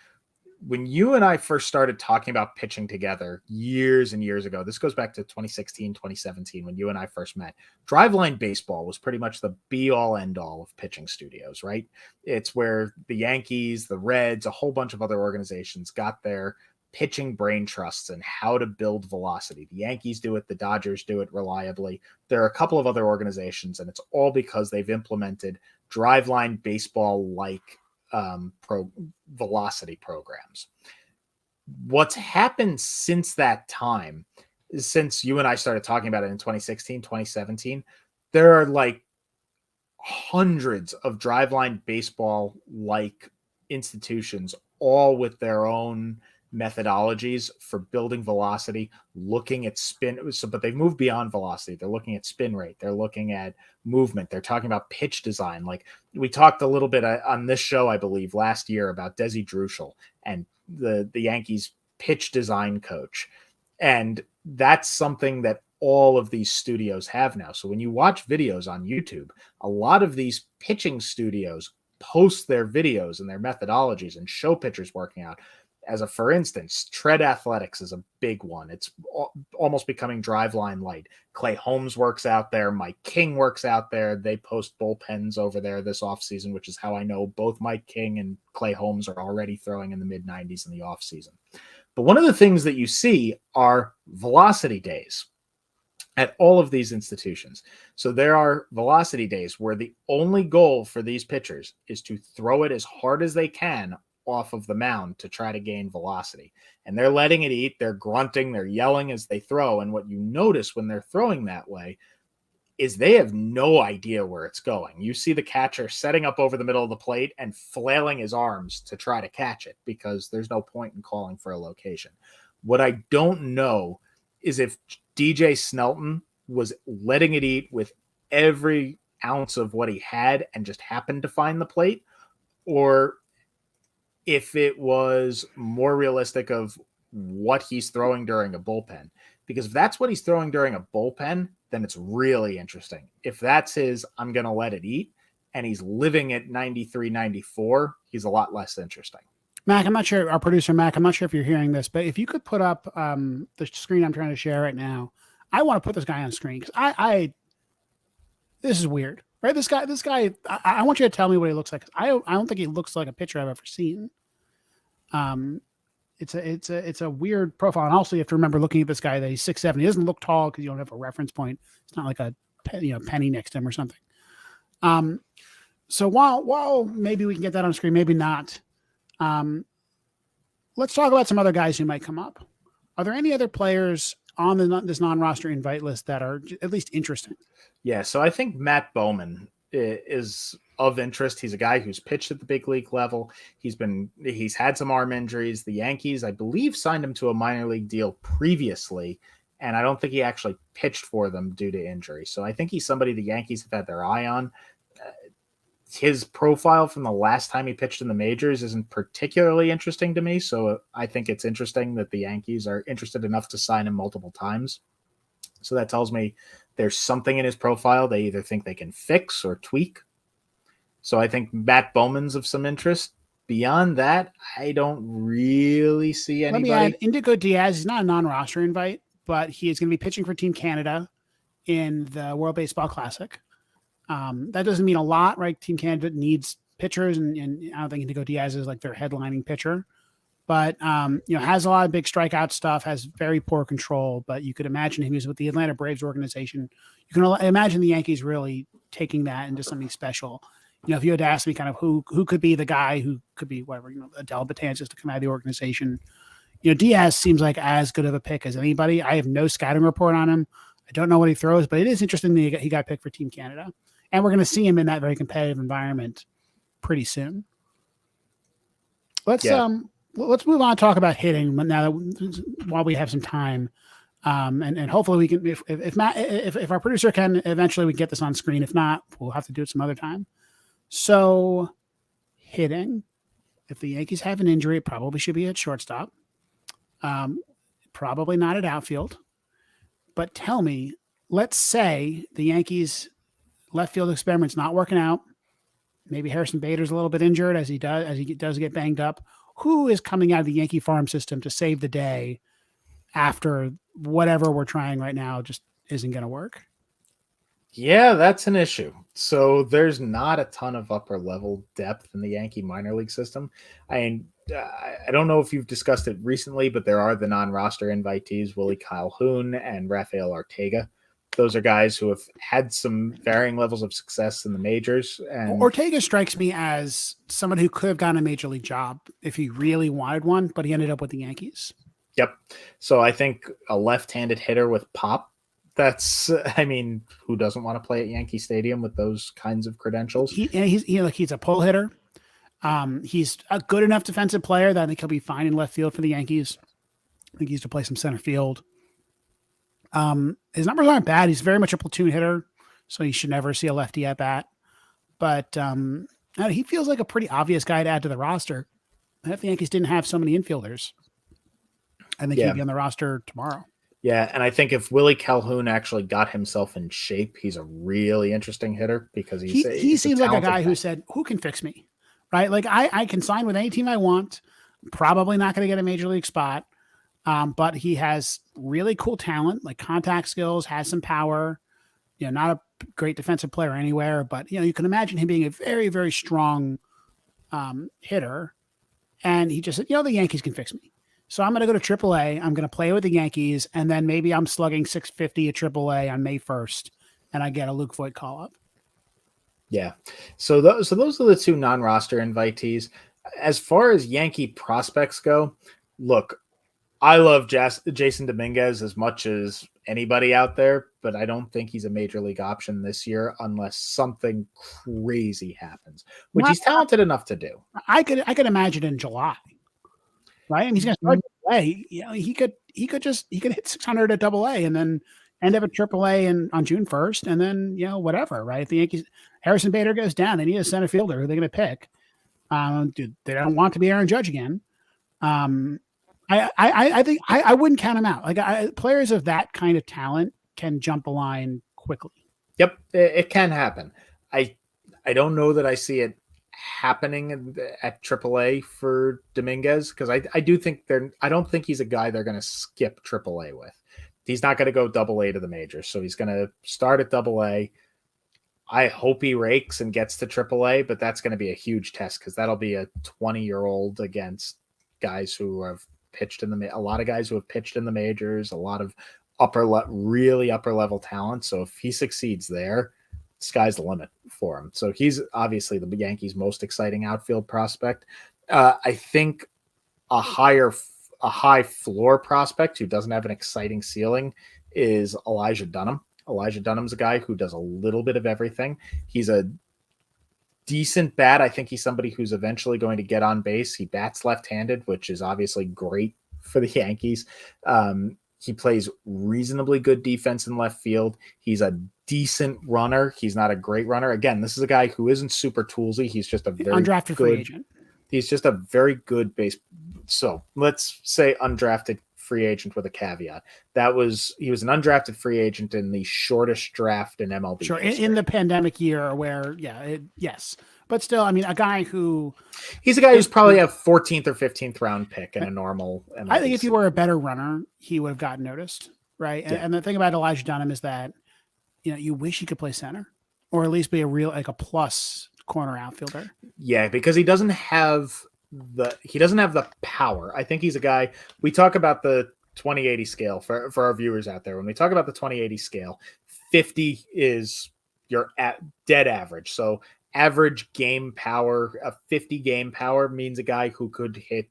when you and I first started talking about pitching together years and years ago, this goes back to 2016, 2017, when you and I first met. Driveline Baseball was pretty much the be-all, end-all of pitching studios, right? It's where the Yankees, the Reds, a whole bunch of other organizations got their pitching brain trusts and how to build velocity. The Yankees do it. The Dodgers do it reliably. There are a couple of other organizations, and it's all because they've implemented Driveline Baseball-like velocity programs. What's happened since that time, since you and I started talking about it in 2016, 2017, there are like hundreds of Driveline Baseball-like institutions, all with their own methodologies for building velocity, looking at spin. But they've moved beyond velocity. They're looking at spin rate. They're looking at movement. They're talking about pitch design. Like we talked a little bit on this show, I believe, last year about Desi Druschel and the Yankees pitch design coach. And that's something that all of these studios have now. So when you watch videos on YouTube, a lot of these pitching studios post their videos and their methodologies and show pitchers working out. For instance, Tread Athletics is a big one. It's almost becoming Driveline light. Clay Holmes works out there. Mike King works out there. They post bullpens over there this offseason, which is how I know both Mike King and Clay Holmes are already throwing in the mid-90s in the offseason. But one of the things that you see are velocity days at all of these institutions. So there are velocity days where the only goal for these pitchers is to throw it as hard as they can off of the mound to try to gain velocity. And they're letting it eat. They're grunting. They're yelling as they throw. And what you notice when they're throwing that way is they have no idea where it's going. You see the catcher setting up over the middle of the plate and flailing his arms to try to catch it because there's no point in calling for a location. What I don't know is if DJ Snelton was letting it eat with every ounce of what he had and just happened to find the plate, or if it was more realistic of what he's throwing during a bullpen. Because if that's what he's throwing during a bullpen, then it's really interesting. If that's his, I'm going to let it eat, and he's living at 93, 94, he's a lot less interesting. Mac, I'm not sure, our producer, Mac, I'm not sure if you're hearing this, but if you could put up the screen I'm trying to share right now, I want to put this guy on screen because this is weird, right? This guy, I want you to tell me what he looks like. I don't think he looks like a pitcher I've ever seen. It's a weird profile. And also you have to remember looking at this guy that he's 6'7". He doesn't look tall because you don't have a reference point. It's not like a penny next to him or something. So while maybe we can get that on screen, maybe not. Let's talk about some other guys who might come up. Are there any other players on this non-roster invite list that are at least interesting? Yeah, so I think Matt Bowman is of interest. He's a guy who's pitched at the big league level. He's had some arm injuries. The Yankees, I believe, signed him to a minor league deal previously, and I don't think he actually pitched for them due to injury. So I think he's somebody the Yankees have had their eye on. His profile from the last time he pitched in the majors isn't particularly interesting to me. So I think it's interesting that the Yankees are interested enough to sign him multiple times. So that tells me there's something in his profile they either think they can fix or tweak. So I think Matt Bowman's of some interest. beyond that, I don't really see Let me anybody. add Indigo Diaz. He's not a non-roster invite, but he is going to be pitching for Team Canada in the World Baseball Classic. That doesn't mean a lot, right? Team Canada needs pitchers, and I don't think Indigo Diaz is like their headlining pitcher. But has a lot of big strikeout stuff, has very poor control. But you could imagine him was with the Atlanta Braves organization. You can imagine the Yankees really taking that into something special. If you had to ask me kind of who could be the guy who could be whatever, Adele Betances to come out of the organization, Diaz seems like as good of a pick as anybody. I have no scouting report on him. I don't know what he throws, but it is interesting that he got picked for Team Canada. And we're going to see him in that very competitive environment pretty soon. Let's move on and talk about hitting now while we have some time. And hopefully we can, if our producer can, eventually we can get this on screen. If not, we'll have to do it some other time. So hitting, if the Yankees have an injury, it probably should be at shortstop. Probably not at outfield. But tell me, let's say the Yankees left field experiment's not working out. Maybe Harrison Bader's a little bit injured as he does get banged up. Who is coming out of the Yankee farm system to save the day after whatever we're trying right now just isn't going to work? Yeah, that's an issue. So there's not a ton of upper level depth in the Yankee minor league system. I don't know if you've discussed it recently, but there are the non-roster invitees, Willie Calhoun and Rafael Ortega. Those are guys who have had some varying levels of success in the majors. And Ortega strikes me as someone who could have gotten a major league job if he really wanted one, but he ended up with the Yankees. Yep. So I think a left-handed hitter with pop, who doesn't want to play at Yankee Stadium with those kinds of credentials? He's a pull hitter. He's a good enough defensive player that I think he'll be fine in left field for the Yankees. I think he used to play some center field. His numbers aren't bad. He's very much a platoon hitter, so you should never see a lefty at bat. But he feels like a pretty obvious guy to add to the roster. If the Yankees didn't have so many infielders, I think he'd be on the roster tomorrow. Yeah, and I think if Willie Calhoun actually got himself in shape, he's a really interesting hitter because he seems like a guy who said, "Who can fix me?" Right? Like I can sign with any team I want. Probably not going to get a major league spot. But he has really cool talent, like contact skills, has some power, not a great defensive player anywhere, but you can imagine him being a very, very strong hitter. And he just said, the Yankees can fix me. So I'm going to go to AAA. I'm going to play with the Yankees. And then maybe I'm slugging 650 at AAA on May 1st. And I get a Luke Voigt call up. Yeah. So those are the two non-roster invitees. As far as Yankee prospects go, look, I love Jason Dominguez as much as anybody out there, but I don't think he's a major league option this year unless something crazy happens, which he's talented enough to do. I could imagine in July, right? I mean, he's going to start AAA. He could hit 600 at AA and then end up at AAA on June 1st, and then whatever, right? If the Yankees Harrison Bader goes down, they need a center fielder. Who are they going to pick? They don't want to be Aaron Judge again. I think I wouldn't count him out. Like players of that kind of talent can jump a line quickly. Yep, it can happen. I don't know that I see it happening at AAA for Dominguez because I do think I don't think he's a guy they're going to skip AAA with. He's not going to go AA to the majors, so he's going to start at AA. I hope he rakes and gets to AAA, but that's going to be a huge test because that'll be a 20-year-old against guys who have pitched a lot of guys who have pitched in the majors, a lot of really upper level talent. So if he succeeds there, sky's the limit for him. So he's obviously the Yankees' most exciting outfield prospect. I think a high floor prospect who doesn't have an exciting ceiling is Elijah Dunham. Elijah Dunham's a guy who does a little bit of everything. He's a decent bat. I think he's somebody who's eventually going to get on base. He bats left-handed, which is obviously great for the Yankees. He plays reasonably good defense in left field. He's a decent runner. He's not a great runner. Again, this is a guy who isn't super toolsy. He's just a very undrafted free agent. He's just a very good base. So let's say undrafted free agent with a caveat. He was an undrafted free agent in the shortest draft in MLB. Sure, in the pandemic year where, yes. But still, I mean, a guy who he's a guy who's probably a 14th or 15th round pick in a normal MLB. I think if he were a better runner, he would have gotten noticed, right? Yeah. And the thing about Elijah Dunham is that, you wish he could play center or at least be a real, like a plus corner outfielder. Yeah, because he doesn't have the power. I think he's a guy, we talk about the 2080 scale for our viewers out there. When we talk about the 2080 scale, 50 is your dead average. So average game power, a 50 game power means a guy who could hit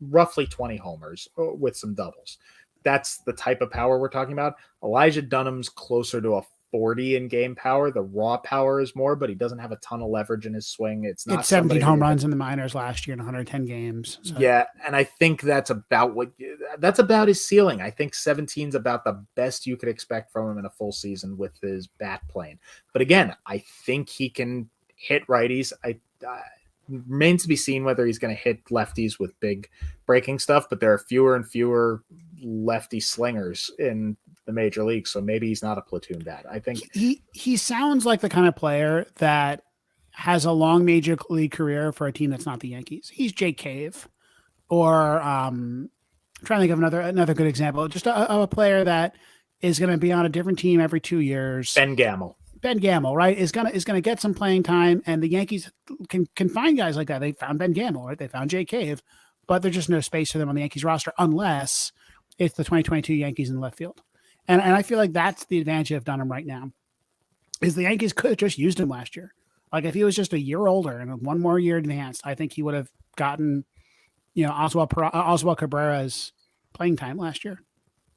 roughly 20 homers with some doubles. That's the type of power we're talking about. Elijah Dunham's closer to a 40 in game power. The raw power is more, but he doesn't have a ton of leverage in his swing. It's not 17 home runs in the minors last year in 110 games. So. Yeah, and I think that's about his ceiling. I think 17 is about the best you could expect from him in a full season with his bat playing. But again, I think he can hit righties. Remains to be seen whether he's going to hit lefties with big breaking stuff, but there are fewer and fewer lefty slingers in the major leagues, so maybe he's not a platoon bat. I think he sounds like the kind of player that has a long major league career for a team that's not the Yankees. He's Jake Cave, or I'm trying to think of another good example, just a player that is going to be on a different team every 2 years. Ben Gamel, right, is gonna get some playing time, and the Yankees can find guys like that. They found Ben Gamel, right? They found Jake Cave, but there's just no space for them on the Yankees roster unless it's the 2022 Yankees in left field. And I feel like that's the advantage of Dunham right now, is the Yankees could have just used him last year. Like if he was just a year older and one more year advanced, I think he would have gotten, Oswald Cabrera's playing time last year.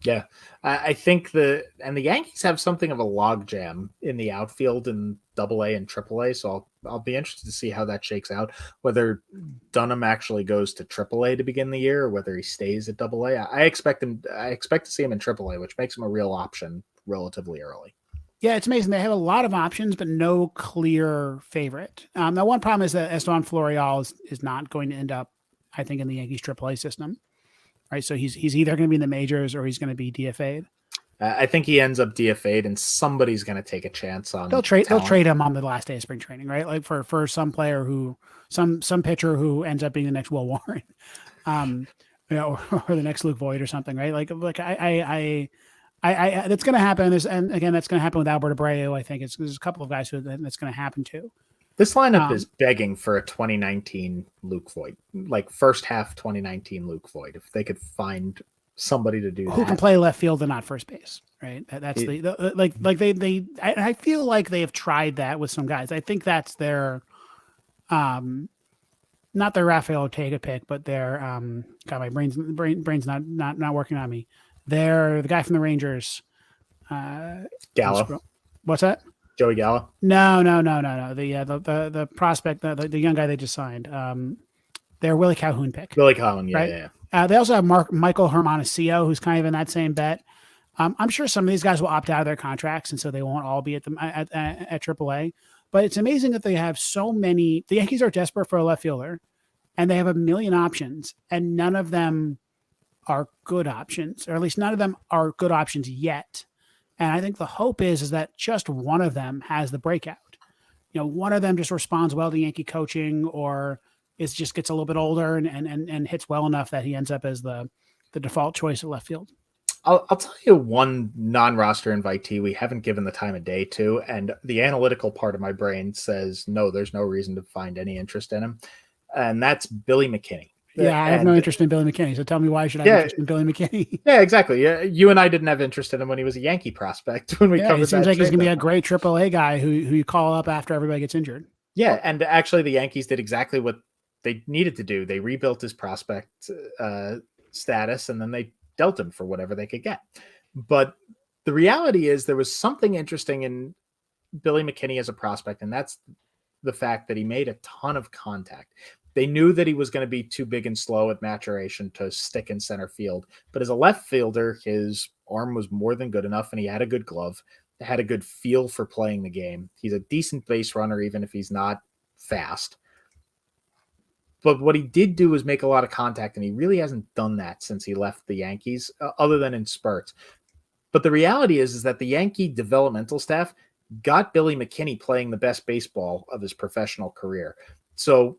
Yeah, I think the Yankees have something of a logjam in the outfield in AA and AAA, so I'll be interested to see how that shakes out. Whether Dunham actually goes to AAA to begin the year, or whether he stays at AA. I expect to see him in AAA, which makes him a real option relatively early. Yeah, it's amazing. They have a lot of options, but no clear favorite. The one problem is that Esteban Florial is not going to end up, I think, in the Yankees AAA system. Right, so he's either going to be in the majors or he's going to be DFA'd. I think he ends up DFA'd, and somebody's going to take a chance on. They'll trade him on the last day of spring training, right? Like for some player some pitcher who ends up being the next Will Warren, or the next Luke Voigt or something, right? Like I that's going to happen. And again, that's going to happen with Albert Abreu. I think there's a couple of guys who that's going to happen to. This lineup is begging for a 2019 Luke Voigt, like first half 2019 Luke Voigt. If they could find somebody to do who that. Can play left field and not first base, right? That's I feel like they have tried that with some guys. I think that's their, not their Rafael Ortega pick, but their God, my brain's not working on me. They're the guy from the Rangers, Gallo. What's that? Joey Gallo? No. The prospect, the young guy they just signed. Their Willie Calhoun pick. Willie Calhoun, yeah, right? yeah. They also have Michael Hermosillo, who's kind of in that same bet. I'm sure some of these guys will opt out of their contracts, and so they won't all be at AAA. But it's amazing that they have so many. The Yankees are desperate for a left fielder, and they have a million options, and none of them are good options, or at least none of them are good options yet. And I think the hope is that just one of them has the breakout. One of them just responds well to Yankee coaching, or just gets a little bit older and hits well enough that he ends up as the default choice at left field. I'll tell you one non-roster invitee we haven't given the time of day to, and the analytical part of my brain says, no, there's no reason to find any interest in him. And that's Billy McKinney. Yeah, I have no interest in Billy McKinney. So tell me, why should I have interest in Billy McKinney? Yeah, exactly. Yeah, you and I didn't have interest in him when he was a Yankee prospect. When we covered it seems that like he's going to be deadline. a great AAA guy who you call up after everybody gets injured. Yeah, and actually the Yankees did exactly what they needed to do. They rebuilt his prospect status, and then they dealt him for whatever they could get. But the reality is there was something interesting in Billy McKinney as a prospect, and that's the fact that he made a ton of contact. They knew that he was going to be too big and slow at maturation to stick in center field. But as a left fielder, his arm was more than good enough, and he had a good glove, had a good feel for playing the game. He's a decent base runner, even if he's not fast. But what he did do was make a lot of contact, and he really hasn't done that since he left the Yankees, other than in spurts. But the reality is that the Yankee developmental staff got Billy McKinney playing the best baseball of his professional career. So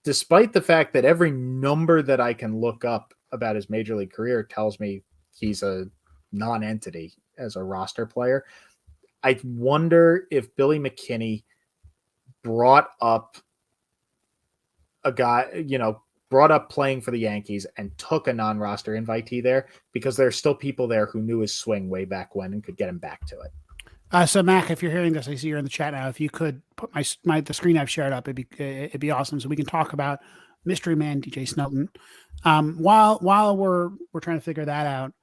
despite the fact that every number that I can look up about his major league career tells me he's a non-entity as a roster player, I wonder if Billy McKinney brought up a guy, brought up playing for the Yankees and took a non-roster invitee there, because there's still people there who knew his swing way back when and could get him back to it. So Mac, if you're hearing this, I see you're in the chat now. If you could put the screen I've shared up, it'd be awesome. So we can talk about Mystery Man DJ Snelton. While we're trying to figure that out.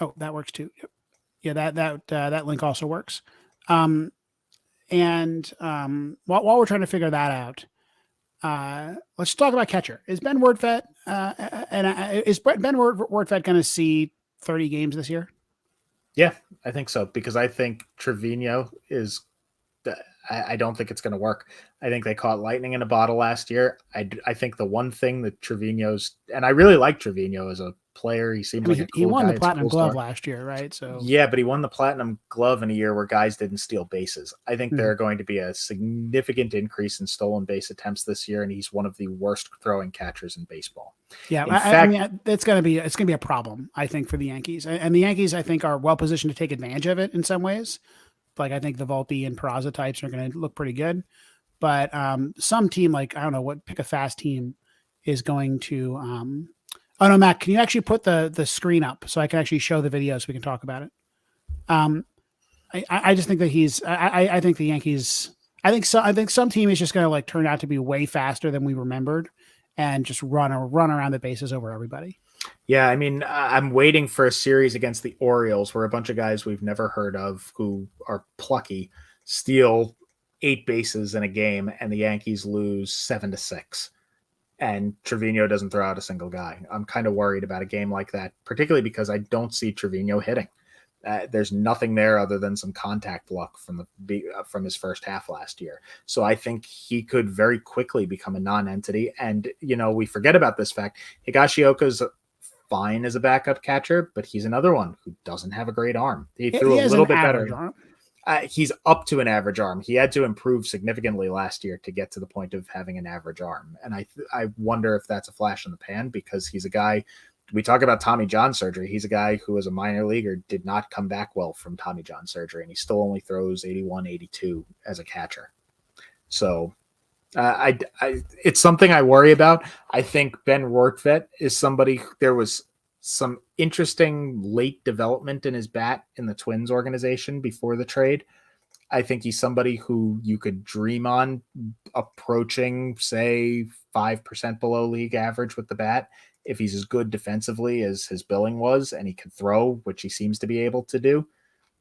Oh, that works too. Yeah, that link also works. While we're trying to figure that out, let's talk about catcher. Is Ben Wordfet is Ben Wordfet going to see 30 games this year? Yeah, I think so, because I think Trevino is. I don't think it's going to work. I think they caught lightning in a bottle last year. I think the one thing that Trevino's, and I really like Trevino as a player. He seems like a cool he won guy. the Platinum Glove star last year, right? So yeah, but he won the Platinum Glove in a year where guys didn't steal bases. I think there are going to be a significant increase in stolen base attempts this year, and he's one of the worst throwing catchers in baseball. Yeah, I mean, it's going to be a problem, I think, for the Yankees, and the Yankees, I think, are well positioned to take advantage of it in some ways. Like, I think the Volpe and Peraza types are going to look pretty good, but some team, like, I don't know, pick a fast team is going to. Oh no, Matt, can you actually put the screen up so I can actually show the video so we can talk about it? I just think that I think the Yankees. I think some team is just going to like turn out to be way faster than we remembered, and just run around the bases over everybody. Yeah, I mean, I'm waiting for a series against the Orioles where a bunch of guys we've never heard of who are plucky steal 8 bases in a game, and the Yankees lose 7-6. And Trevino doesn't throw out a single guy. I'm kind of worried about a game like that, particularly because I don't see Trevino hitting. There's nothing there other than some contact luck from his first half last year. So I think he could very quickly become a non-entity. And, we forget about this fact. Higashioka's fine as a backup catcher, but he's another one who doesn't have a great arm. He threw a little bit better. He's up to an average arm. He had to improve significantly last year to get to the point of having an average arm. And I wonder if that's a flash in the pan, because he's a guy, we talk about Tommy John surgery. He's a guy who, as a minor leaguer, did not come back well from Tommy John surgery, and he still only throws 81, 82 as a catcher. So it's something I worry about. I think Ben Rortvedt is somebody. There was some interesting late development in his bat in the Twins organization before the trade. I think he's somebody who you could dream on approaching, say, 5% below league average with the bat if he's as good defensively as his billing was, and he can throw, which he seems to be able to do.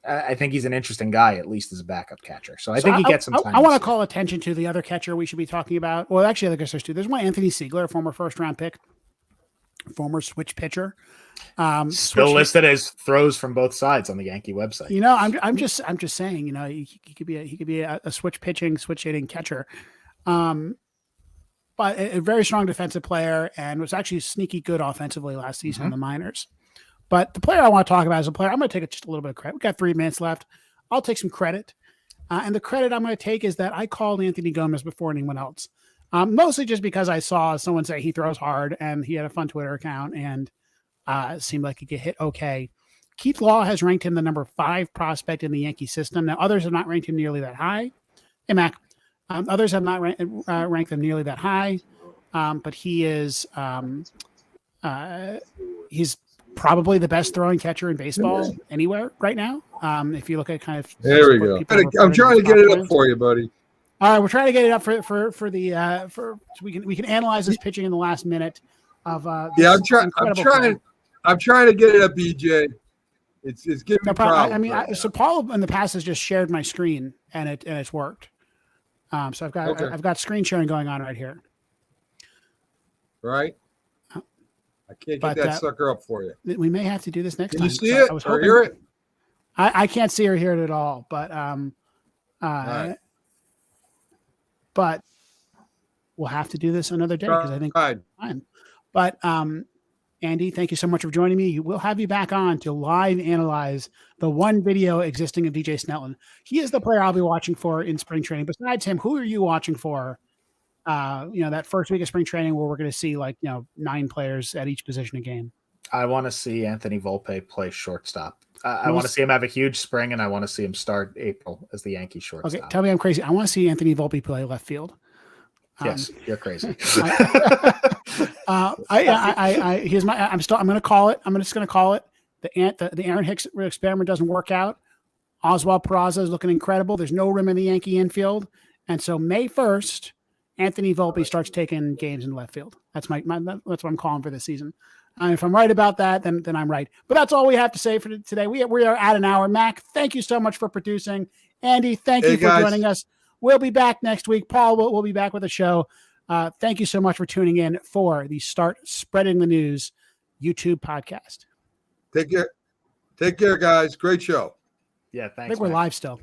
I think he's an interesting guy, at least as a backup catcher. So I think he gets some time. I want to call attention to the other catcher we should be talking about. Well, actually, I guess there's two. There's one, Anthony Siegler, former first-round pick, former switch pitcher. Still listed as throws from both sides on the Yankee website. I'm just saying, he could be a switch pitching, switch hitting catcher. But a very strong defensive player, and was actually sneaky good offensively last season in the minors. But the player I want to talk about is a player. I'm going to take just a little bit of credit. We've got 3 minutes left. I'll take some credit. And the credit I'm going to take is that I called Anthony Gomez before anyone else. Mostly just because I saw someone say he throws hard, and he had a fun Twitter account, and it seemed like he could hit okay. Keith Law has ranked him the number 5 prospect in the Yankee system. Now, others have not ranked him nearly that high. Hey, Mac. Others have not ranked him nearly that high. But he is he's probably the best throwing catcher in baseball anywhere right now. If you look at kind of there we go. I'm trying to get it up for you, buddy. All right, we're trying to get it up for so we can analyze his pitching in the last minute of I'm trying to get it up, BJ. It's giving me problems. I mean, so Paul in the past has just shared my screen and it's worked. So I've got screen sharing going on right here. Right. I can't get that sucker up for you. We may have to do this next time. Can you see it or hear it? I can't see or hear it at all, but right. But we'll have to do this another day because I think fine. But Andy, thank you so much for joining me. We'll have you back on to live analyze the one video existing of DJ Snelton. He is the player I'll be watching for in spring training. Besides him, who are you watching for? That first week of spring training where we're going to see 9 players at each position a game. I want to see Anthony Volpe play shortstop. I want to see him have a huge spring, and I want to see him start April as the Yankee shortstop. Okay, tell me I'm crazy. I want to see Anthony Volpe play left field. Yes, you're crazy. I'm going to call it. I'm just going to call it. The Aaron Hicks experiment doesn't work out. Oswald Peraza is looking incredible. There's no room in the Yankee infield. And so May 1st, Anthony Volpe starts taking games in left field. That's that's what I'm calling for this season. If I'm right about that, then I'm right. But that's all we have to say for today. We are at an hour. Mac, thank you so much for producing. Andy, thank you for joining us. We'll be back next week. Paul will be back with a show. Thank you so much for tuning in for the Start Spreading the News YouTube podcast. Take care, guys. Great show. Yeah, thanks. I think we're live still.